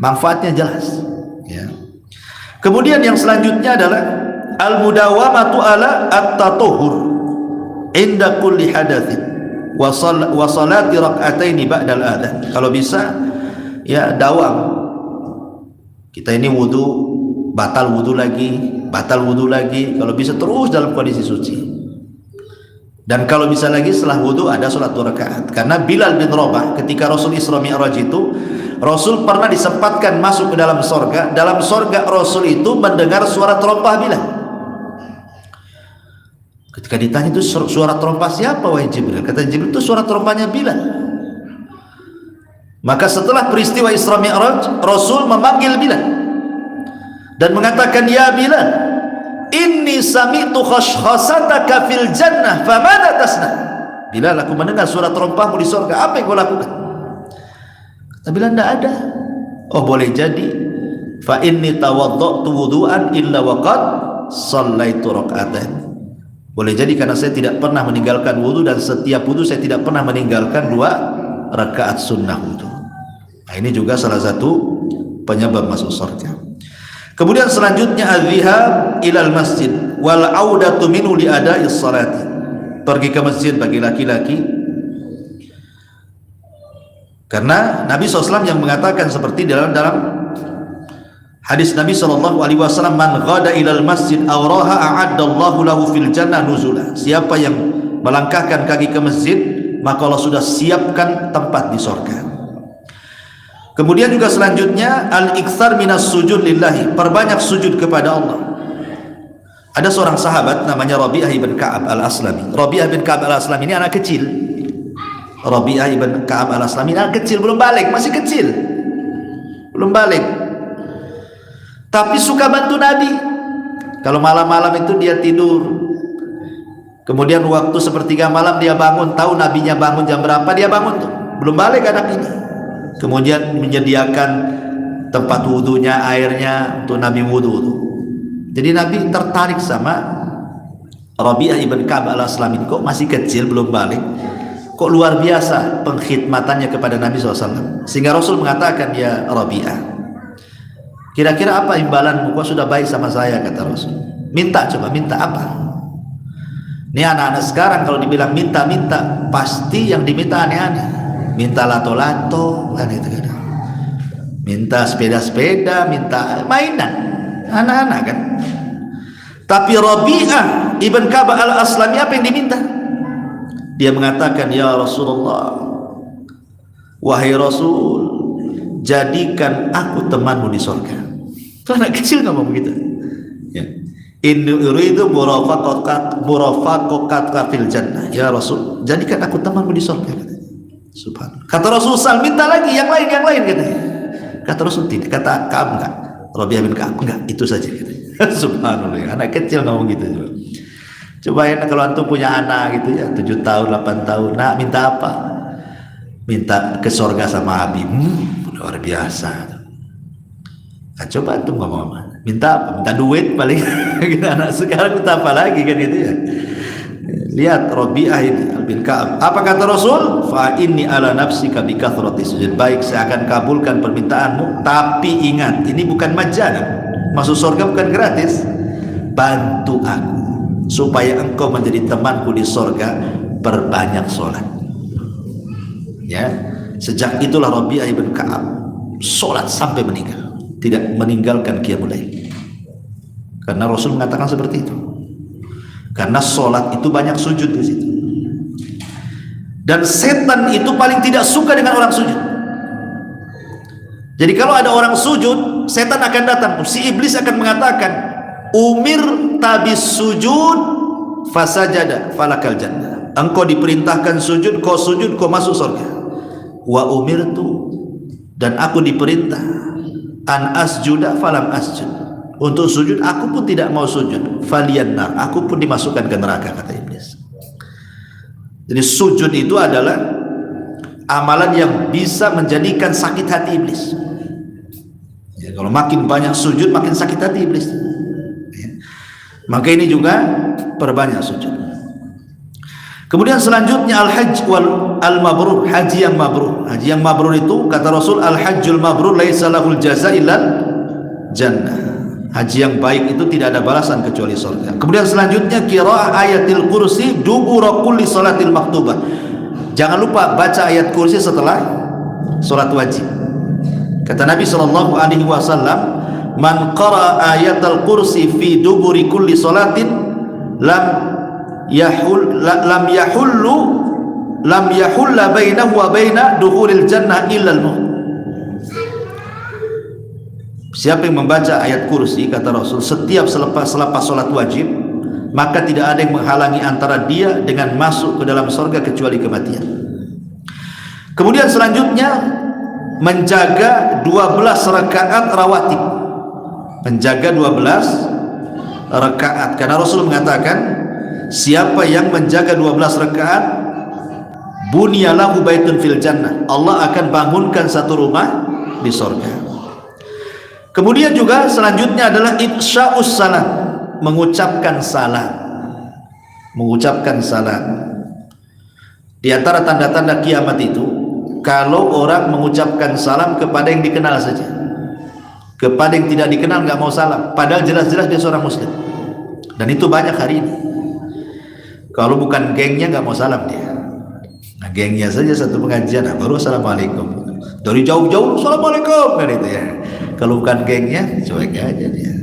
Manfaatnya jelas. Ya. Kemudian yang selanjutnya adalah al-mudawamatu ala at-tatuhur inda kulli hadatsin wa salati rak'ataini ba'dal adzan. Kalau bisa ya dawam. Kita ini wudu, batal wudu lagi, kalau bisa terus dalam kondisi suci. Dan kalau bisa lagi setelah wudu ada salat 2 rakaat. Karena Bilal bin Rabah ketika Rasul Isra Mi'raj itu, Rasul pernah disempatkan masuk ke dalam sorga. Dalam sorga Rasul itu mendengar suara terompah Bilal. Ketika ditanya itu suara terompah siapa wahai Jibril? Kata Jibril itu suara terompahnya Bilal. Maka setelah peristiwa Isra Mi'raj, Rasul memanggil Bilal dan mengatakan, ya Bilal, inni sami'tu khashkhasataka fil jannah famada tasna. Bilal, aku mendengar suara terompahmu di surga, apa yang kau lakukan? Kata Bilal, tidak ada. Oh, boleh jadi. Fa inni tawadda'tu wudu'an illa waqad sallaitu rak'atan. Boleh jadi karena saya tidak pernah meninggalkan wudu, dan setiap wudu saya tidak pernah meninggalkan 2 rakaat sunnah wudu. Nah, ini juga salah satu penyebab masuk surga. Kemudian selanjutnya al-dhihab ilal masjid wal audatu minhu li ada'is salati. Pergi ke masjid bagi laki-laki. Karena Nabi SAW yang mengatakan seperti dalam hadis Nabi SAW, man ghada ilal masjid awraha a'addallahu lahu fil jannah nuzula. Siapa yang melangkahkan kaki ke masjid, maka Allah sudah siapkan tempat di surga. Kemudian juga selanjutnya al-iktsar minas sujud lillahi, perbanyak sujud kepada Allah. Ada seorang sahabat namanya Rabi'ah ibn Ka'ab al-Aslami. Rabi'ah ibn Ka'ab al-Aslami ini anak kecil. Rabi'ah ibn Ka'ab al-Aslami ini anak kecil, belum balik, masih kecil, belum balik. Tapi suka bantu Nabi. Kalau malam-malam itu dia tidur, kemudian waktu sepertiga malam dia bangun, tahu Nabinya bangun jam berapa, dia bangun tuh. Belum balik anak ini. Kemudian menyediakan tempat wudunya, airnya untuk Nabi wudu tuh. Jadi Nabi tertarik sama Rabi'ah ibn Ka'ab al-Aslami. Kok masih kecil belum balik, kok luar biasa pengkhidmatannya kepada Nabi SAW. Sehingga Rasul mengatakan, ya Rabi'ah, kira-kira apa imbalanmu? Kau sudah baik sama saya, kata Rasul. Minta, coba minta apa? Ini anak-anak sekarang kalau dibilang minta-minta, pasti yang diminta aneh-aneh. Minta lato-lato kan itu kan. minta sepeda-sepeda, minta mainan anak-anak kan. Tapi Rabi'ah ibn Ka'ab al-Aslami apa yang diminta? Dia mengatakan, ya Rasulullah, wahai Rasul, jadikan aku temanmu di surga. Itu anak kecil ngomong begitu ya. Inni uridu murafaqatka fil jannah. Ya Rasul, jadikan aku temanmu di surga. Subhanallah. Kata Rasul, minta lagi yang lain katanya. Kata Rasul, tidak. Kata Ka'ab enggak. Rabi'ah bin Ka'ab enggak, itu saja katanya. Subhanallah. Anak kecil ngomong gitu. Cobain kalau antum punya anak gitu ya, 7 tahun, 8 tahun. Nak, minta apa? Minta ke surga sama Habib. Luar biasa. Nah, coba antum ngomong apa? Minta apa? Minta duit paling. Anak sekarang minta apa lagi kan gitu ya. Lihat Rabi'ah bin Ka'ab. Apa kata Rasul? Fa inni ala nafsika bi kathrati sujud. Baik, saya akan kabulkan permintaanmu, tapi ingat, ini bukan majanan. Masuk surga bukan gratis. Bantu aku supaya engkau menjadi temanku di surga, perbanyak sholat. Ya, sejak itulah Rabi'ah bin Ka'ab sholat sampai meninggal, tidak meninggalkan qiyamul lail. Karena Rasul mengatakan seperti itu. Karena sholat itu banyak sujud di situ. Dan setan itu paling tidak suka dengan orang sujud. Jadi kalau ada orang sujud, setan akan datang. Si iblis akan mengatakan, umir tabis sujud fasajada falakal jannah. Engkau diperintahkan sujud, kau sujud, kau masuk surga. Wa umirtu, dan aku diperintah an asjuda falam asjud. Untuk sujud aku pun tidak mau sujud. Falian nar, aku pun dimasukkan ke neraka, kata iblis. Jadi sujud itu adalah amalan yang bisa menjadikan sakit hati iblis. Ya, kalau makin banyak sujud makin sakit hati iblis. Ya. Maka ini juga perbanyak sujud. Kemudian selanjutnya al-hajj wal al-mabrur, haji yang mabrur. Haji yang mabrur itu kata Rasul, al-hajjul mabrur laisa lahul jazaa illal jannah. Haji yang baik itu tidak ada balasan kecuali surga. Kemudian selanjutnya qiraah ayatil kursi dubura kulli salatil maktubah. Jangan lupa baca ayat kursi setelah salat wajib. Kata Nabi sallallahu alaihi wasallam, man qara'a ayatal kursi fi duburi kulli salatin lam yahulla bainahu wa baina dukhulil jannah illa al-maut. Siapa yang membaca ayat kursi, kata Rasul, setiap selepas sholat wajib, maka tidak ada yang menghalangi antara dia dengan masuk ke dalam surga kecuali kematian. Kemudian selanjutnya menjaga 12 rakaat rawatib. Menjaga 12 rakaat, karena Rasul mengatakan, siapa yang menjaga 12 rakaat, bunyalahu baitun fil jannah, Allah akan bangunkan satu rumah di surga. Kemudian juga selanjutnya adalah ifsya'us salam, mengucapkan salam. Mengucapkan salam. Di antara tanda-tanda kiamat itu, kalau orang mengucapkan salam kepada yang dikenal saja. Kepada yang tidak dikenal nggak mau salam, padahal jelas-jelas dia seorang muslim. Dan itu banyak hari ini. Kalau bukan gengnya nggak mau salam dia. Nah, gengnya saja satu pengajian, nah, baru assalamualaikum. Dari jauh-jauh assalamualaikum kan itu ya. Kalau bukan gengnya, cuek aja dia.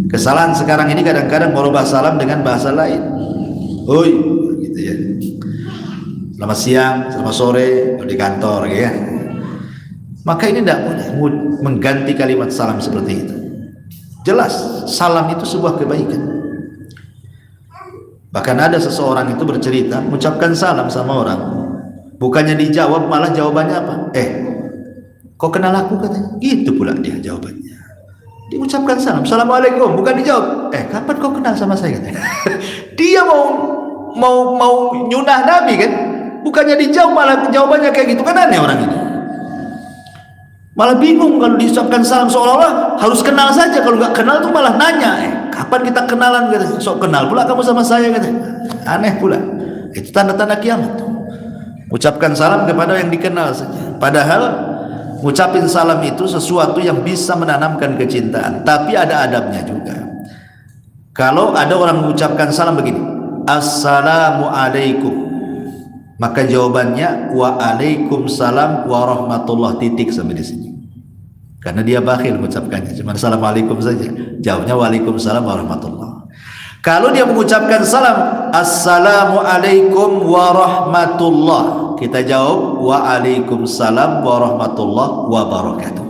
Kesalahan sekarang ini kadang-kadang merubah salam dengan bahasa lain. Oi, gitu ya. Selamat siang, selamat sore, di kantor ya. Maka ini tidak boleh mengganti kalimat salam seperti itu. Jelas, salam itu sebuah kebaikan. Bahkan ada seseorang itu bercerita, mengucapkan salam sama orang, bukannya dijawab, malah jawabannya apa? Kau kenal aku, katanya. Gitu pula dia jawabannya. Diucapkan salam, assalamualaikum, bukan dijawab. Kapan kau kenal sama saya, katanya. Dia mau nyunah Nabi kan, bukannya dijawab, malah jawabannya kayak gitu. Kan aneh orang ini. Malah bingung kalau diucapkan salam, seolah-olah harus kenal saja. Kalau nggak kenal tuh malah nanya, kapan kita kenalan, katanya. Sok kenal pula kamu sama saya, katanya. Aneh pula. Itu tanda-tanda kiamat. Ucapkan salam kepada yang dikenal saja. Padahal ngucapin salam itu sesuatu yang bisa menanamkan kecintaan, tapi ada adabnya juga. Kalau ada orang mengucapkan salam begini, assalamualaikum, maka jawabannya waalaikumsalam warahmatullah, titik sampai di sini. karena dia bakhil mengucapkannya, cuma assalamualaikum saja. Jawabnya waalaikumsalam warahmatullah. Kalau dia mengucapkan salam, assalamualaikum warahmatullah, kita jawab waalaikumsalam warahmatullah wabarakatuh.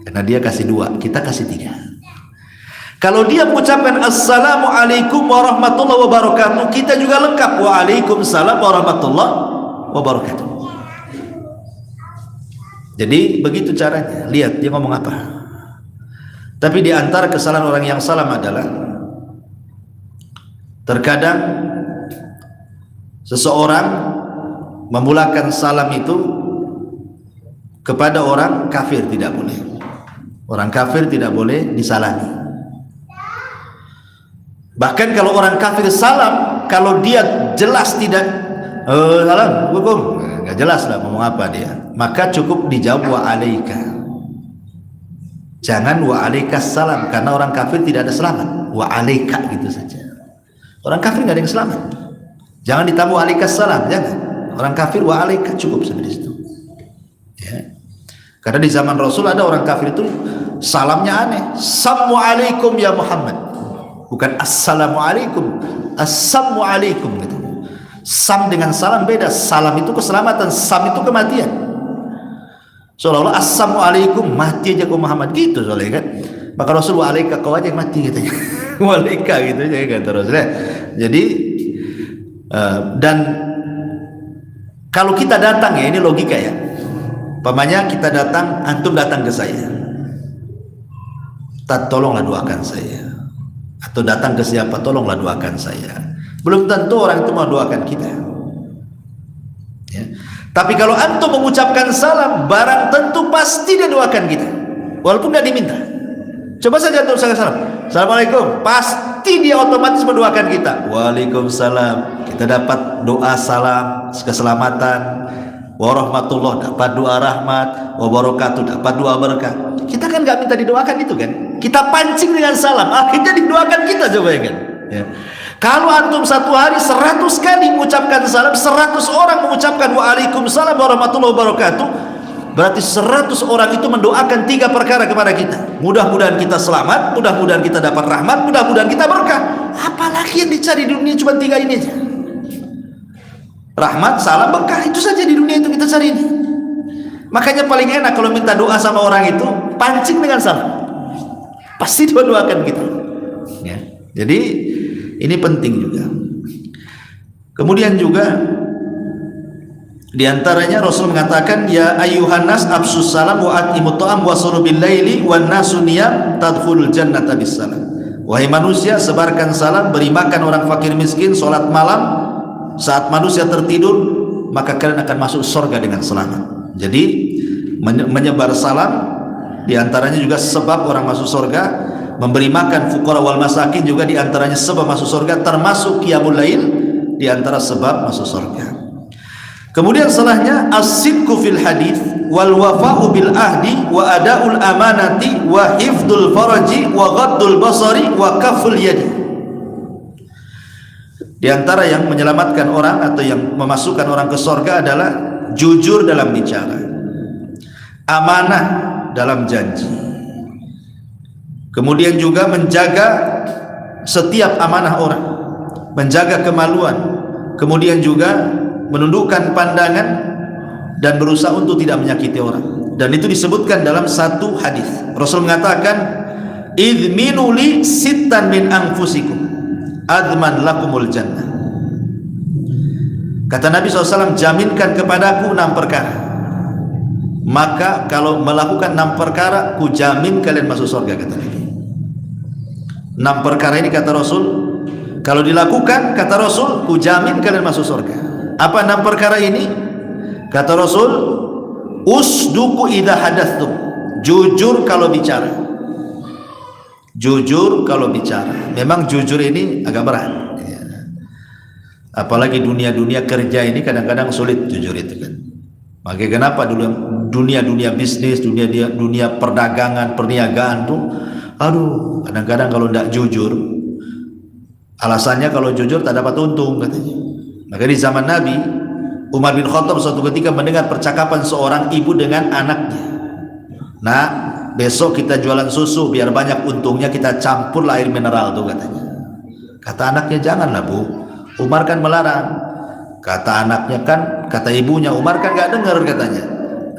Karena dia kasih 2, kita kasih 3. Kalau dia mengucapkan assalamualaikum warahmatullahi wabarakatuh, kita juga lengkap waalaikumsalam warahmatullahi wabarakatuh. Jadi begitu caranya. Lihat dia ngomong apa. Tapi di antara kesalahan orang yang salam adalah terkadang seseorang memulakan salam itu kepada orang kafir, tidak boleh. Orang kafir tidak boleh disalami. Bahkan kalau orang kafir salam, kalau dia jelas tidak salam, hukum nggak jelas lah ngomong apa dia, maka cukup dijawab wa alaika. Jangan wa alaikas salam, karena orang kafir tidak ada selamat. Wa alaika gitu saja. Orang kafir nggak ada yang selamat. Jangan ditambah alaikas salam, jangan. Orang kafir wa alaika cukup sampai di situ. Ya. Karena di zaman Rasul ada orang kafir itu salamnya aneh. Assalamualaikum ya Muhammad. Bukan assalamualaikum, assalamualaikum gitu. Sam dengan salam beda. Salam itu keselamatan, sam itu kematian. Seolah-olah assalamualaikum, mati aja kau Muhammad gitu soalnya kan. Maka Rasul wa alaika, kau aja yang mati gitu. Wa alaika gitu aja kata Rasulullah. Jadi dan kalau kita datang ya, ini logika ya. Pamannya kita datang, antum datang ke saya. Tolonglah doakan saya. Atau datang ke siapa, tolonglah doakan saya. Belum tentu orang itu mau doakan kita ya. Tapi kalau antum mengucapkan salam, barang tentu pasti dia doakan kita, walaupun tidak diminta. Coba saja antum salam, assalamualaikum, pasti dia otomatis mendoakan kita. Waalaikumsalam, kita dapat doa salam keselamatan. Warahmatullah, dapat doa rahmat. Wabarakatuh, dapat doa berkah. Kita kan nggak minta didoakan itu kan, kita pancing dengan salam, akhirnya didoakan kita, coba ya kan ya. Kalau antum satu hari 100 kali mengucapkan salam, 100 orang mengucapkan waalaikumsalam warahmatullahi wabarakatuh, berarti 100 orang itu mendoakan 3 perkara kepada kita. Mudah-mudahan kita selamat, mudah-mudahan kita dapat rahmat, mudah-mudahan kita berkah. Apalagi yang dicari di dunia, cuma 3 ini aja. Rahmat, salam, berkah, itu saja di dunia itu kita cari ini. Makanya paling enak kalau minta doa sama orang itu pancing dengan salam, pasti dia doakan kita ya. Jadi ini penting juga. Kemudian juga diantaranya Rasul mengatakan ya ayyuhan nas absus salam wa atimut ta'am wa sallu bil laili wan nasu niyam tadkhulul jannata bis salam. Wahai manusia, sebarkan salam, beri makan orang fakir miskin, salat malam saat manusia tertidur, maka kalian akan masuk surga dengan selamat. Jadi menyebar salam diantaranya juga sebab orang masuk surga, memberi makan fuqara wal masakin juga diantaranya sebab masuk surga, termasuk qiyamul lail diantara sebab masuk surga. Kemudian setelahnya as-sidqu fil hadits wal wafa'u bil ahdi wa ada'ul amanati wa hifdzul faraji wa ghaddul basari wa kaful yadi. Di antara yang menyelamatkan orang atau yang memasukkan orang ke surga adalah jujur dalam bicara, amanah dalam janji, kemudian juga menjaga setiap amanah orang, menjaga kemaluan, kemudian juga menundukkan pandangan dan berusaha untuk tidak menyakiti orang. Dan itu disebutkan dalam satu hadis. Rasul mengatakan idminu li sittan min anfusikum adman lakumul jannah. Kata Nabi SAW, jaminkan kepadaku 6 perkara, maka kalau melakukan 6 perkara ku jamin kalian masuk surga, kata Nabi. 6 perkara ini kata Rasul, kalau dilakukan kata Rasul, ku jamin kalian masuk surga. Apa 6 perkara ini? Kata Rasul, usduku idha hadatstum, jujur kalau bicara. Jujur kalau bicara. Memang jujur ini agak berat ya. Apalagi dunia kerja ini kadang-kadang sulit jujur itu kan. Makanya kenapa dulu dunia bisnis, dunia perdagangan, perniagaan tuh, aduh, kadang-kadang kalau tidak jujur, alasannya kalau jujur tak dapat untung katanya. Maka di zaman Nabi, Umar bin Khattab suatu ketika mendengar percakapan seorang ibu dengan anaknya. Nah, besok kita jualan susu, biar banyak untungnya kita campurlah air mineral tuh katanya. Kata anaknya, janganlah Bu, Umar kan melarang. Kata anaknya kan, kata ibunya, Umar kan gak dengar katanya.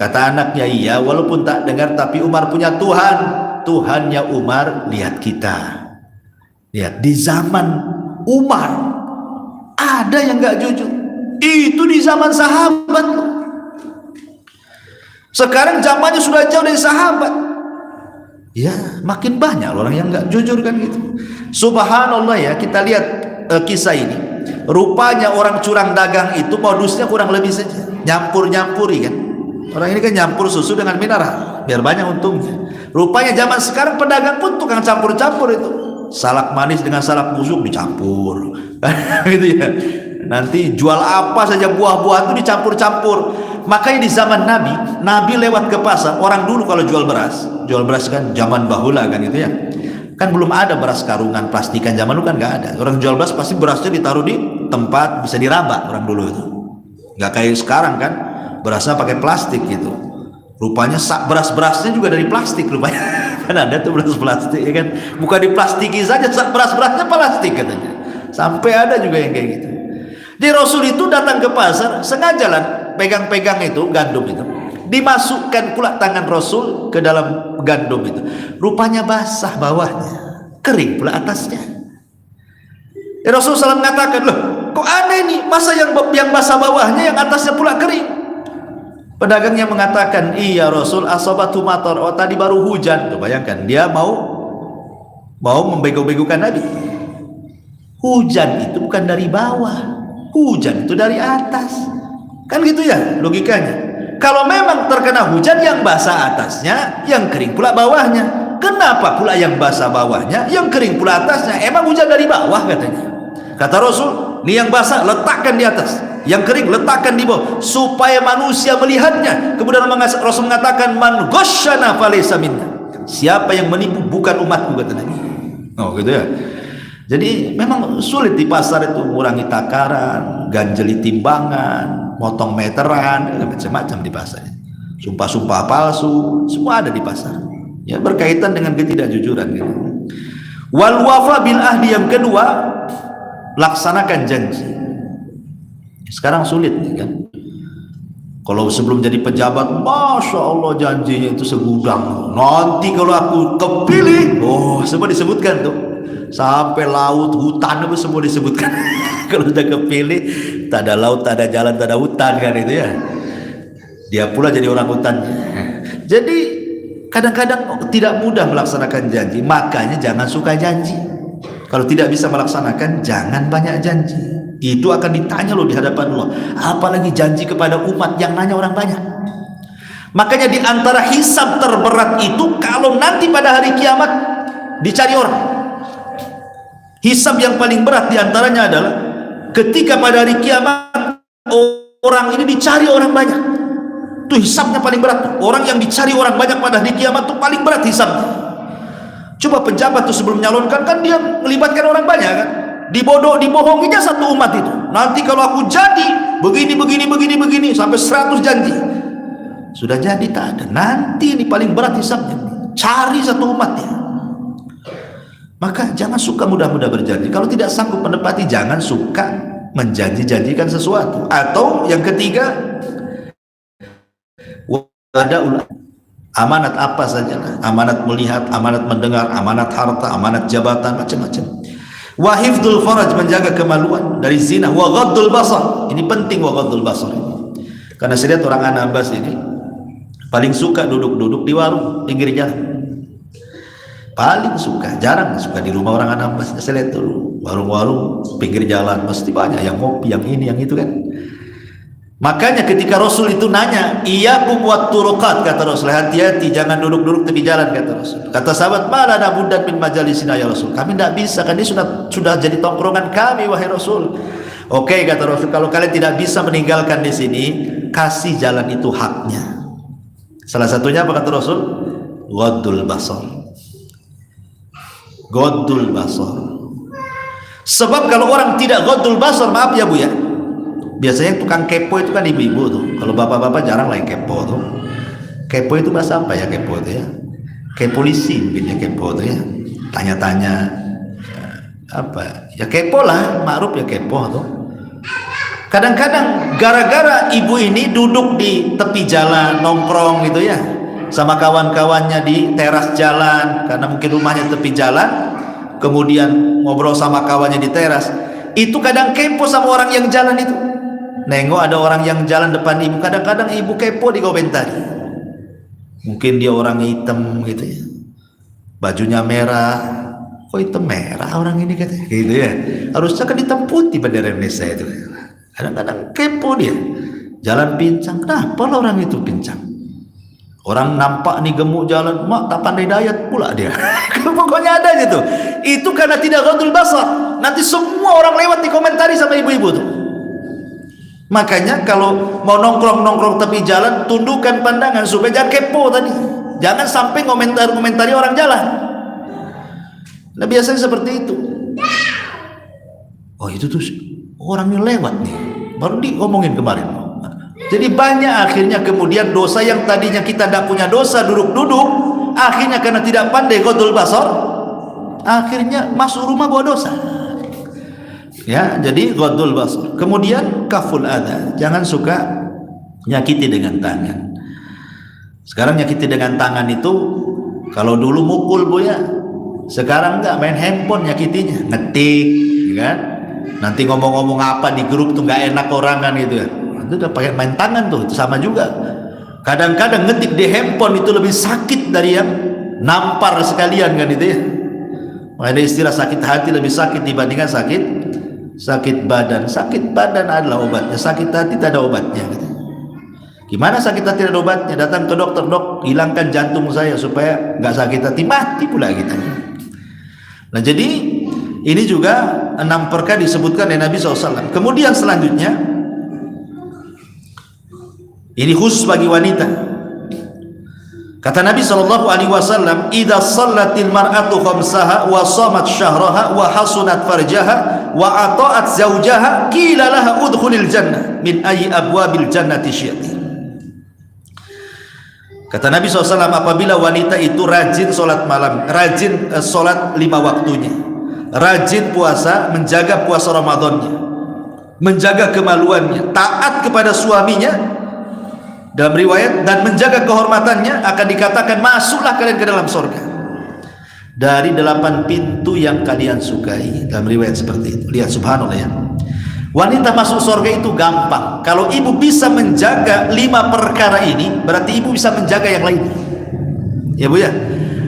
Kata anaknya, iya walaupun tak dengar tapi Umar punya Tuhan. Tuhannya Umar lihat kita. Lihat di zaman Umar ada yang gak jujur, itu di zaman sahabat. Sekarang zamannya sudah jauh dari sahabat. Ya makin banyak orang yang gak jujur kan gitu. Subhanallah ya, kita lihat kisah ini. Rupanya orang curang dagang itu modusnya kurang lebih saja nyampur-nyampuri kan. Orang ini kan nyampur susu dengan mineral biar banyak untungnya. Rupanya zaman sekarang pedagang pun tukang campur-campur itu. Salak manis dengan salak busuk dicampur gitu ya. Nanti jual apa saja buah-buah itu dicampur-campur. Makanya di zaman Nabi lewat ke pasar. Orang dulu kalau jual beras kan zaman bahula kan gitu ya, kan belum ada beras karungan plastikan, zaman dulu kan nggak ada. Orang jual beras pasti berasnya ditaruh di tempat bisa diraba orang dulu itu, nggak kayak sekarang kan berasnya pakai plastik gitu. Rupanya beras-berasnya juga dari plastik rupanya. Kan ada tuh beras plastik ya kan, bukan diplastiki saja, beras-berasnya plastik katanya. Sampai ada juga yang kayak gitu. Jadi Rasul itu datang ke pasar, sengaja lah pegang-pegang itu gandum itu, dimasukkan pula tangan Rasul ke dalam gandum itu. Rupanya basah bawahnya, kering pula atasnya. Rasul SAW mengatakan, loh kok aneh nih, masa yang basah bawahnya, yang atasnya pula kering. Pedagangnya mengatakan, iya Rasul, asabatu matar, oh tadi baru hujan. Tuh, bayangkan dia mau membego-begokan Nabi. Hujan itu bukan dari bawah, hujan itu dari atas, kan gitu ya logikanya. Kalau memang terkena hujan, yang basah atasnya, yang kering pula bawahnya. Kenapa pula yang basah bawahnya, yang kering pula atasnya? Emang hujan dari bawah katanya. Kata Rasul, ini yang basah letakkan di atas, yang kering letakkan di bawah, supaya manusia melihatnya. Kemudian Rasul mengatakan, man ghasyana falaysa minna. Siapa yang menipu bukan umatku, kata Nabi. Oh gitu ya. Jadi memang sulit di pasar itu mengurangi takaran, ganjeli timbangan, motong meteran, macam-macam di pasar. Sumpah-sumpah palsu, semua ada di pasar. Ya berkaitan dengan ketidakjujuran gitu. Wal wafa bil ahdi, yang kedua, laksanakan janji. Sekarang sulit nih kan. Kalau sebelum jadi pejabat, masya Allah janjinya itu segudang. Nanti kalau aku kepilih, oh semua disebutkan tuh. Sampai laut, hutan itu semua disebutkan. Kalau sudah kepilih, tak ada laut, tak ada jalan, tak ada hutan kan itu ya. Dia pula jadi orang hutan. Jadi kadang-kadang tidak mudah melaksanakan janji. Makanya jangan suka janji. Kalau tidak bisa melaksanakan, jangan banyak janji. Itu akan ditanya loh di hadapan Allah. Apalagi janji kepada umat yang nanya orang banyak. Makanya di antara hisab terberat itu kalau nanti pada hari kiamat dicari orang. Hisab yang paling berat diantaranya adalah ketika pada hari kiamat orang ini dicari orang banyak. Itu hisabnya paling berat. Orang yang dicari orang banyak pada hari kiamat itu paling berat hisabnya. Coba pejabat tuh sebelum menyalonkan kan dia melibatkan orang banyak kan. Dibohonginya satu umat itu. Nanti kalau aku jadi begini sampai 100 janji. Sudah jadi tak ada. Nanti ini paling berat hisabnya. Cari satu umat ya. Maka jangan suka mudah-mudah berjanji. Kalau tidak sanggup menepati, jangan suka menjanji-janjikan sesuatu. Atau yang ketiga, ada amanat apa saja, amanat melihat, amanat mendengar, amanat harta, amanat jabatan, macam-macam. Wa hifdzul faraj, menjaga kemaluan dari zina. Wa ghaddul basar, ini penting, wa ghaddul basar. Karena saya lihat orang Anambas ini paling suka duduk-duduk di warung pinggir jalan. Paling suka, jarang suka di rumah orang Anambas. Saya lihat dulu warung-warung pinggir jalan mesti banyak yang ngopi, yang ini, yang itu kan. Makanya ketika Rasul itu nanya, iyyakum wat turuqat, kata Rasul, hati-hati jangan duduk-duduk tepi jalan, kata Rasul. Kata sahabat, mala buddan min majalisina ya Rasul, kami tidak bisa, kan ini sudah jadi tongkrongan kami wahai Rasul. Oke, kata Rasul, kalau kalian tidak bisa meninggalkan di sini, kasih jalan itu haknya. Salah satunya apa kata Rasul? Ghaddul basar. Ghaddul basar. Sebab kalau orang tidak ghaddul basar, maaf ya Bu ya, biasanya tukang kepo itu kan ibu-ibu tuh. Kalau bapak-bapak jarang lah yang kepo tuh. Kepo itu bahasa apa ya kepo itu ya? kayak polisi mungkin ya, kepo tuh ya, tanya-tanya apa ya, kepo lah, ma'ruf ya kepo tuh. Kadang-kadang gara-gara ibu ini duduk di tepi jalan nongkrong gitu ya sama kawan-kawannya di teras jalan, karena mungkin rumahnya tepi jalan, kemudian ngobrol sama kawannya di teras, itu kadang kepo sama orang yang jalan itu. Nengok ada orang yang jalan depan ibu, kadang-kadang ibu kepo dikomentari. Mungkin dia orang hitam gitu ya, bajunya merah, kok hitam merah orang ini katanya gitu ya, harusnya kan hitam putih bendera Indonesia itu. Kadang-kadang kepo dia, jalan pincang, kenapa orang itu pincang? Orang nampak nih gemuk jalan, mak tak pandai diet pula dia. Pokoknya ada gitu. Itu karena tidak ghadul basar. Nanti semua orang lewat dikomentari sama ibu-ibu tuh. Makanya kalau mau nongkrong-nongkrong tepi jalan, tundukkan pandangan supaya jangan kepo tadi. Jangan sampai komentari orang jalan. Nah biasanya seperti itu. Oh itu tuh orangnya lewat nih, baru diomongin kemarin. Jadi banyak akhirnya kemudian dosa yang tadinya kita tidak punya dosa duduk-duduk, akhirnya karena tidak pandai ghadul basar, akhirnya masuk rumah bawa dosa. Ya, jadi ghadul basar. Kemudian kaful adha, jangan suka nyakiti dengan tangan. Sekarang nyakiti dengan tangan itu, kalau dulu mukul bu ya, sekarang enggak, main handphone nyakitinya, ngetik, kan? Nanti ngomong-ngomong apa di grup tuh nggak enak orang kan gitu ya. Itu udah pakai main tangan tuh, itu sama juga. Kadang-kadang ngetik di handphone itu lebih sakit dari yang nampar sekalian kan itu ya. Ada istilah sakit hati lebih sakit dibandingkan sakit badan. Sakit badan adalah obatnya, sakit hati tidak ada obatnya gitu. Gimana sakit hati tidak ada obatnya? Datang ke dokter, dok hilangkan jantung saya supaya nggak sakit hati, mati pula kita. Nah jadi ini juga 6 perkara disebutkan oleh Nabi SAW. Kemudian selanjutnya, ini khusus bagi wanita. Kata Nabi SAW, "Idza shallatil mar'atu khamsaha wa shamat syahraha wa hasunat farjaha wa ata'at zawjaha qila laha udkhulil jannah min ayyi abwabil jannati syi'ti." Kata Nabi SAW, apabila wanita itu rajin sholat malam, rajin sholat 5 waktunya, rajin puasa, menjaga puasa Ramadannya, menjaga kemaluannya, taat kepada suaminya dalam riwayat, dan menjaga kehormatannya, akan dikatakan masuklah kalian ke dalam surga dari 8 pintu yang kalian sukai. Dalam riwayat seperti itu. Lihat subhanallah ya, wanita masuk surga itu gampang. Kalau ibu bisa menjaga 5 perkara ini, berarti ibu bisa menjaga yang lain ya bu ya.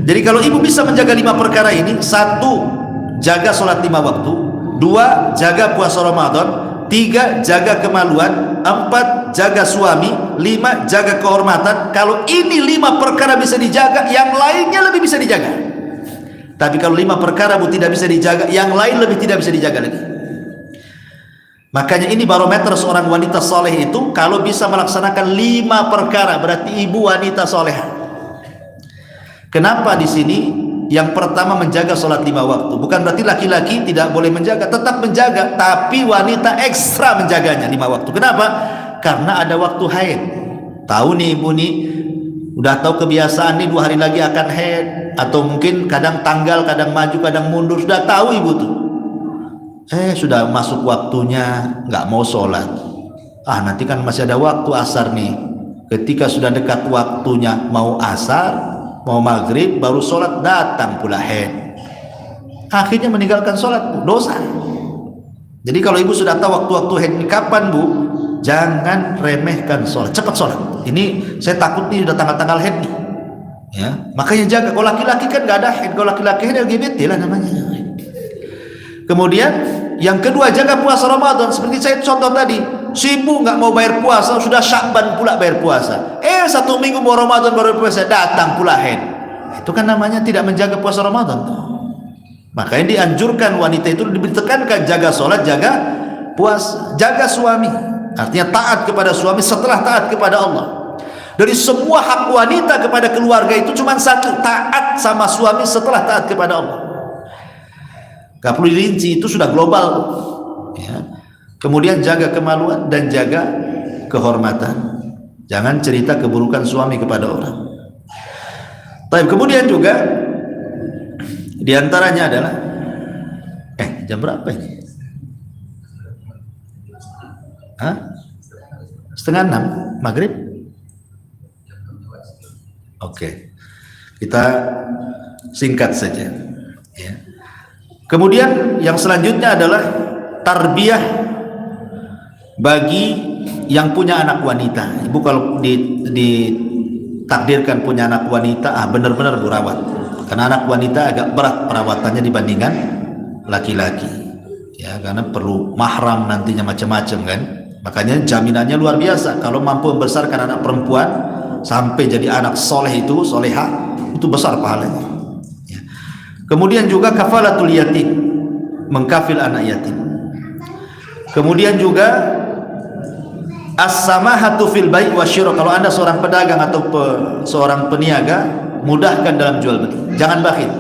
Jadi kalau ibu bisa menjaga 5 perkara ini, 1, jaga sholat 5 waktu, 2, jaga puasa Ramadan, 3, jaga kemaluan, 4, jaga suami, 5, jaga kehormatan. Kalau ini 5 perkara bisa dijaga, yang lainnya lebih bisa dijaga. Tapi kalau 5 perkara bu tidak bisa dijaga, yang lain lebih tidak bisa dijaga lagi. Makanya ini barometer seorang wanita soleh itu, kalau bisa melaksanakan 5 perkara, berarti ibu wanita soleh. Kenapa di sini yang pertama menjaga sholat 5 waktu? Bukan berarti laki-laki tidak boleh menjaga, tetap menjaga, tapi wanita ekstra menjaganya 5 waktu. Kenapa? Karena ada waktu haid. Tahu nih ibu nih, udah tahu kebiasaan nih 2 hari lagi akan haid, atau mungkin kadang tanggal, kadang maju, kadang mundur, sudah tahu ibu tuh. Sudah masuk waktunya, nggak mau sholat. Nanti kan masih ada waktu asar nih. Ketika sudah dekat waktunya mau asar, mau maghrib, baru sholat, datang pula haid. Akhirnya meninggalkan sholat, dosa. Jadi kalau ibu sudah tahu waktu-waktu haid ini kapan bu, jangan remehkan sholat, cepat sholat. Ini saya takut nih udah tanggal-tanggal haid nih. Ya, makanya jaga. Kalau laki-laki kan nggak ada haid, kalau laki-laki haid LGBT lah namanya. Kemudian yang kedua, jaga puasa Ramadan. Seperti saya contoh tadi, sibuk nggak mau bayar puasa, sudah Syakban pula bayar puasa. 1 minggu mau Ramadan baru puasa, datang pula haid. Itu kan namanya tidak menjaga puasa Ramadan. Makanya dianjurkan wanita itu ditekankan jaga sholat, jaga puasa, jaga suami. Artinya taat kepada suami setelah taat kepada Allah. Dari semua hak wanita kepada keluarga itu cuma 1, taat sama suami setelah taat kepada Allah. Gak perlu dirinci, itu sudah global ya. Kemudian jaga kemaluan dan jaga kehormatan. Jangan cerita keburukan suami kepada orang. Tapi kemudian juga diantaranya adalah jam berapa ini? Hah? 5:30 maghrib? Oke, kita singkat saja. Ya. Kemudian yang selanjutnya adalah tarbiyah bagi yang punya anak wanita. Ibu kalau ditakdirkan punya anak wanita, benar-benar berawat. Karena anak wanita agak berat perawatannya dibandingkan laki-laki. Ya, karena perlu mahram nantinya macam-macam kan. Makanya jaminannya luar biasa. Kalau mampu membesarkan anak perempuan sampai jadi anak soleh itu, soleha, itu besar pahalanya. Ya. Kemudian juga kafalatul yatim, mengkafil anak yatim. Kemudian juga as-samahatu fil bai' wasyira. Kalau Anda seorang pedagang atau seorang peniaga, mudahkan dalam jual beli. Jangan bakhil.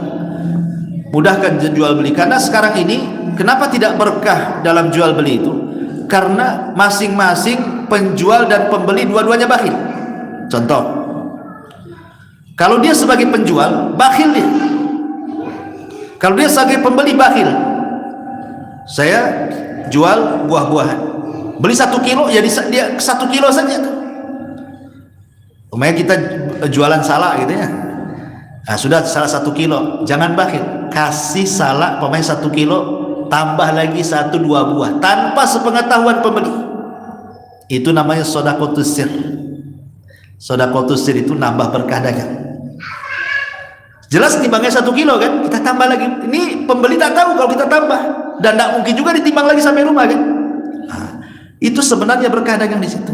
Mudahkan jual beli. Karena sekarang ini kenapa tidak berkah dalam jual beli itu? Karena masing-masing penjual dan pembeli dua-duanya bakhil. Contoh, kalau dia sebagai penjual, bakhil dia. Kalau dia sebagai pembeli, bakhil. Saya jual buah-buahan, beli 1 kilo, jadi dia 1 kilo saja. Umpamanya kita jualan salak gitu ya. Nah, sudah salah 1 kilo, jangan bakhil. Kasih salak umpamanya 1 kilo, tambah lagi 1-2 buah tanpa sepengetahuan pembeli. Itu namanya shadaqatus sir. Shadaqatus sir itu nambah berkah dagang. Jelas timbangnya 1 kilo kan, kita tambah lagi. Ini pembeli tak tahu kalau kita tambah, dan tidak mungkin juga ditimbang lagi sampai rumah kan. Nah, itu sebenarnya berkah dagang di situ.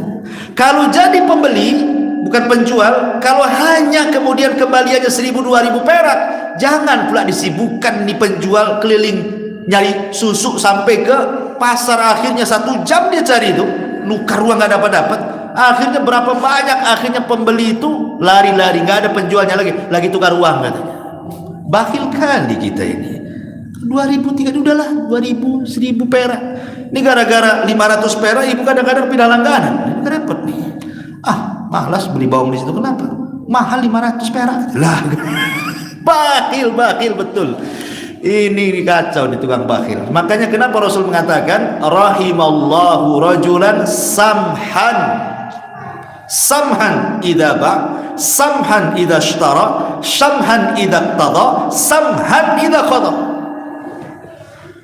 Kalau jadi pembeli bukan penjual, kalau hanya kemudian kembaliannya 1.000-2.000 perak, jangan pula disibukkan nih penjual keliling nyari susu sampai ke pasar, akhirnya 1 jam dia cari itu, nukar uang nggak dapat. Akhirnya berapa banyak, akhirnya pembeli itu lari-lari, nggak ada penjualnya lagi tukar uang katanya. Bakhil kali kita ini. 2.000, 3.000, udahlah 2.000, 1.000 perak. Ini gara-gara 500 perak, ibu kadang-kadang pindah langganan. Ini repot nih. Malas beli bawang di situ, kenapa? Mahal 500 perak. Lah, bakhil betul. Ini kacau nih tukang bakhil. Makanya kenapa Rasul mengatakan rahimallahu rajulan samhan idza ba', samhan idza ishtara, samhan idza qada, samhan idza qada.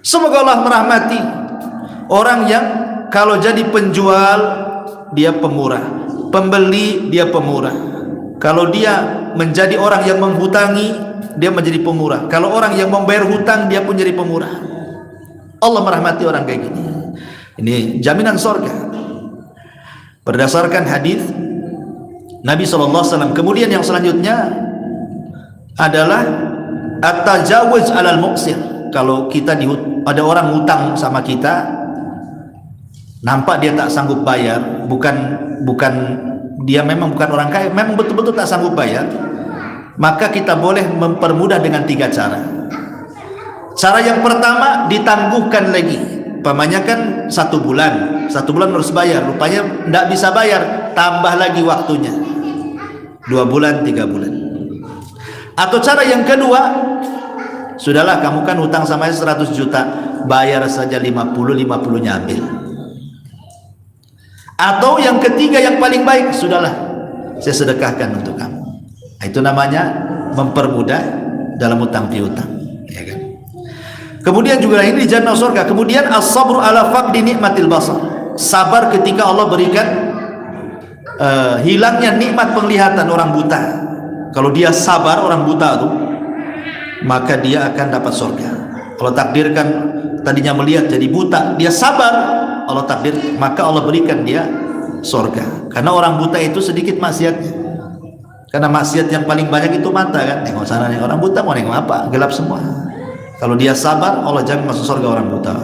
Semoga Allah merahmati orang yang kalau jadi penjual dia pemurah, pembeli dia pemurah. Kalau dia menjadi orang yang menghutangi, dia menjadi pemurah. Kalau orang yang membayar hutang, dia pun jadi pemurah. Allah merahmati orang kayak gini. Ini jaminan surga berdasarkan hadis Nabi SAW. Kemudian yang selanjutnya adalah at-tajawuz 'alal muqsir. Kalau kita ada orang hutang sama kita, nampak dia tak sanggup bayar, bukan dia memang bukan orang kaya, memang betul-betul tak sanggup bayar, maka kita boleh mempermudah dengan 3 cara. Cara yang pertama, ditangguhkan lagi. Pamannya kan 1 bulan harus bayar, rupanya tidak bisa bayar, tambah lagi waktunya 2 bulan, 3 bulan. Atau cara yang kedua, sudahlah kamu kan hutang sama 100 juta, bayar saja 50-nya ambil. Atau yang ketiga yang paling baik, sudahlah saya sedekahkan untuk kamu. Itu namanya mempermudah dalam hutang piutang, ya kan? Kemudian juga ini di jannah surga. Kemudian as-sabru ala faqdi nikmatil basar. Sabar ketika Allah berikan hilangnya nikmat penglihatan orang buta. Kalau dia sabar orang buta itu, maka dia akan dapat surga. Allah takdirkan tadinya melihat jadi buta, dia sabar, Allah takdir, maka Allah berikan dia surga. Karena orang buta itu sedikit maksiatnya. Karena maksiat yang paling banyak itu mata kan. Nengok sana, nengok orang buta mau nengok apa? Gelap semua. Kalau dia sabar, Allah jamin masuk surga orang buta.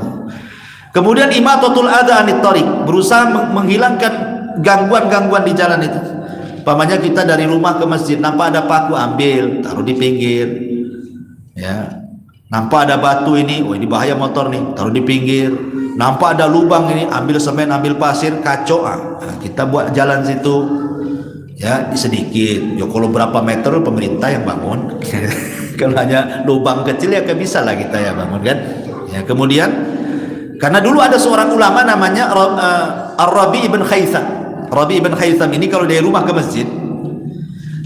Kemudian imatatul adha anit thariq, berusaha menghilangkan gangguan-gangguan di jalan itu. Pamannya kita dari rumah ke masjid, nampak ada paku, ambil, taruh di pinggir. Ya. Nampak ada batu ini, oh ini bahaya motor nih, taruh di pinggir. Nampak ada lubang ini, ambil semen, ambil pasir, kacau. Nah, kita buat jalan situ. Ya sedikit. Ya kalau berapa meter pemerintah yang bangun. Kalau hanya lubang kecil ya bisa lah kita ya bangun kan. Ya kemudian karena dulu ada seorang ulama namanya Ar-Rabi ibn Khaytham. Rabi ibn Khaytham ini kalau dari rumah ke masjid,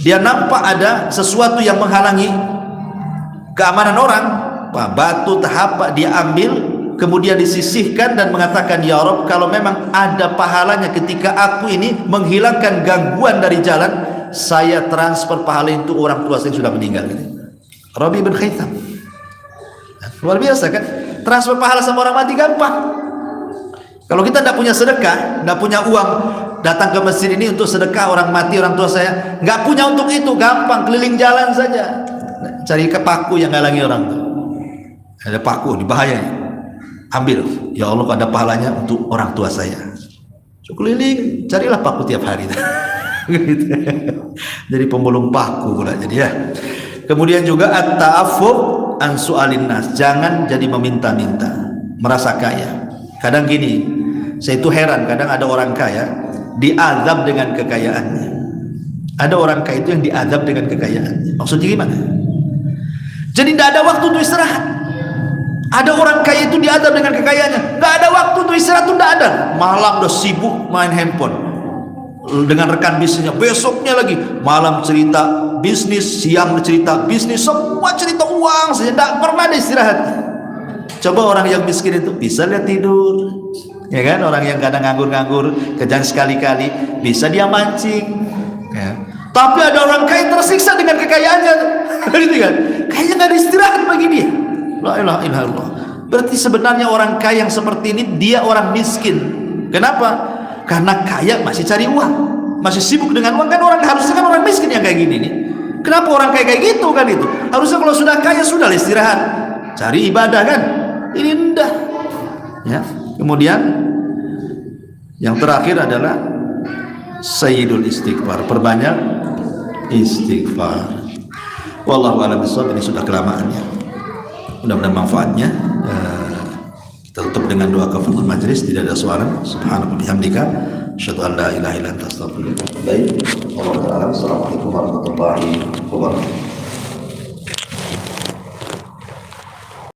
dia nampak ada sesuatu yang menghalangi keamanan orang, batu tahap dia ambil, kemudian disisihkan dan mengatakan, ya Rabb, kalau memang ada pahalanya ketika aku ini menghilangkan gangguan dari jalan, saya transfer pahala itu orang tua saya yang sudah meninggal. Rabi ibn Khaytham, luar biasa kan? Transfer pahala sama orang mati gampang. Kalau kita tidak punya sedekah, tidak punya uang, datang ke masjid ini untuk sedekah orang mati orang tua saya, nggak punya untuk itu, gampang, keliling jalan saja, cari ke paku yang ngalangi orang tuh. Ada paku, ini bahaya, ambil, ya Allah ada pahalanya untuk orang tua saya. So, keliling, carilah paku tiap hari. Jadi pemulung paku pula jadi ya. Kemudian juga at-ta'affuf an su'alin nas, jangan jadi meminta-minta, merasa kaya. Kadang gini, saya itu heran, kadang ada orang kaya diazab dengan kekayaannya. Ada orang kaya itu yang diazab dengan kekayaannya. Maksudnya gimana? Jadi tidak ada waktu untuk istirahat. Ada orang kaya itu diazab dengan kekayaannya, nggak ada waktu untuk istirahat, itu tidak ada. Malam udah sibuk main handphone dengan rekan bisnisnya, besoknya lagi malam cerita bisnis, siang cerita bisnis, semua cerita uang saja, tidak pernah ada istirahat. Coba orang yang miskin itu bisa lihat tidur, ya kan? Orang yang kadang nganggur-nganggur, kerjaan sekali-kali, bisa dia mancing, ya. Tapi ada orang kaya tersiksa dengan kekayaannya, gitu kan? Kayaknya nggak ada istirahat bagi dia. La ilaha illallah. Berarti sebenarnya orang kaya yang seperti ini dia orang miskin. Kenapa? Karena kaya masih cari uang, masih sibuk dengan uang. Kan orang harusnya kan orang miskin yang kayak gini nih. Kenapa orang kaya kayak gitu kan itu? Harusnya kalau sudah kaya sudah istirahat, cari ibadah kan? Ini enggak. Ya. Kemudian yang terakhir adalah sayyidul istighfar, perbanyak istighfar. Wallahu a'lam bishawab. Ini sudah kelamaannya. Mudah-mudahan manfaatnya. Kita tutup dengan doa kafaratul majlis. Tidak ada suara. Subhanallah bihamdika, asyhadu an la ilaha illa anta, astaghfiruka wa atubu ilaik. Wallahu a'lam. Assalamualaikum warahmatullahi wabarakatuh.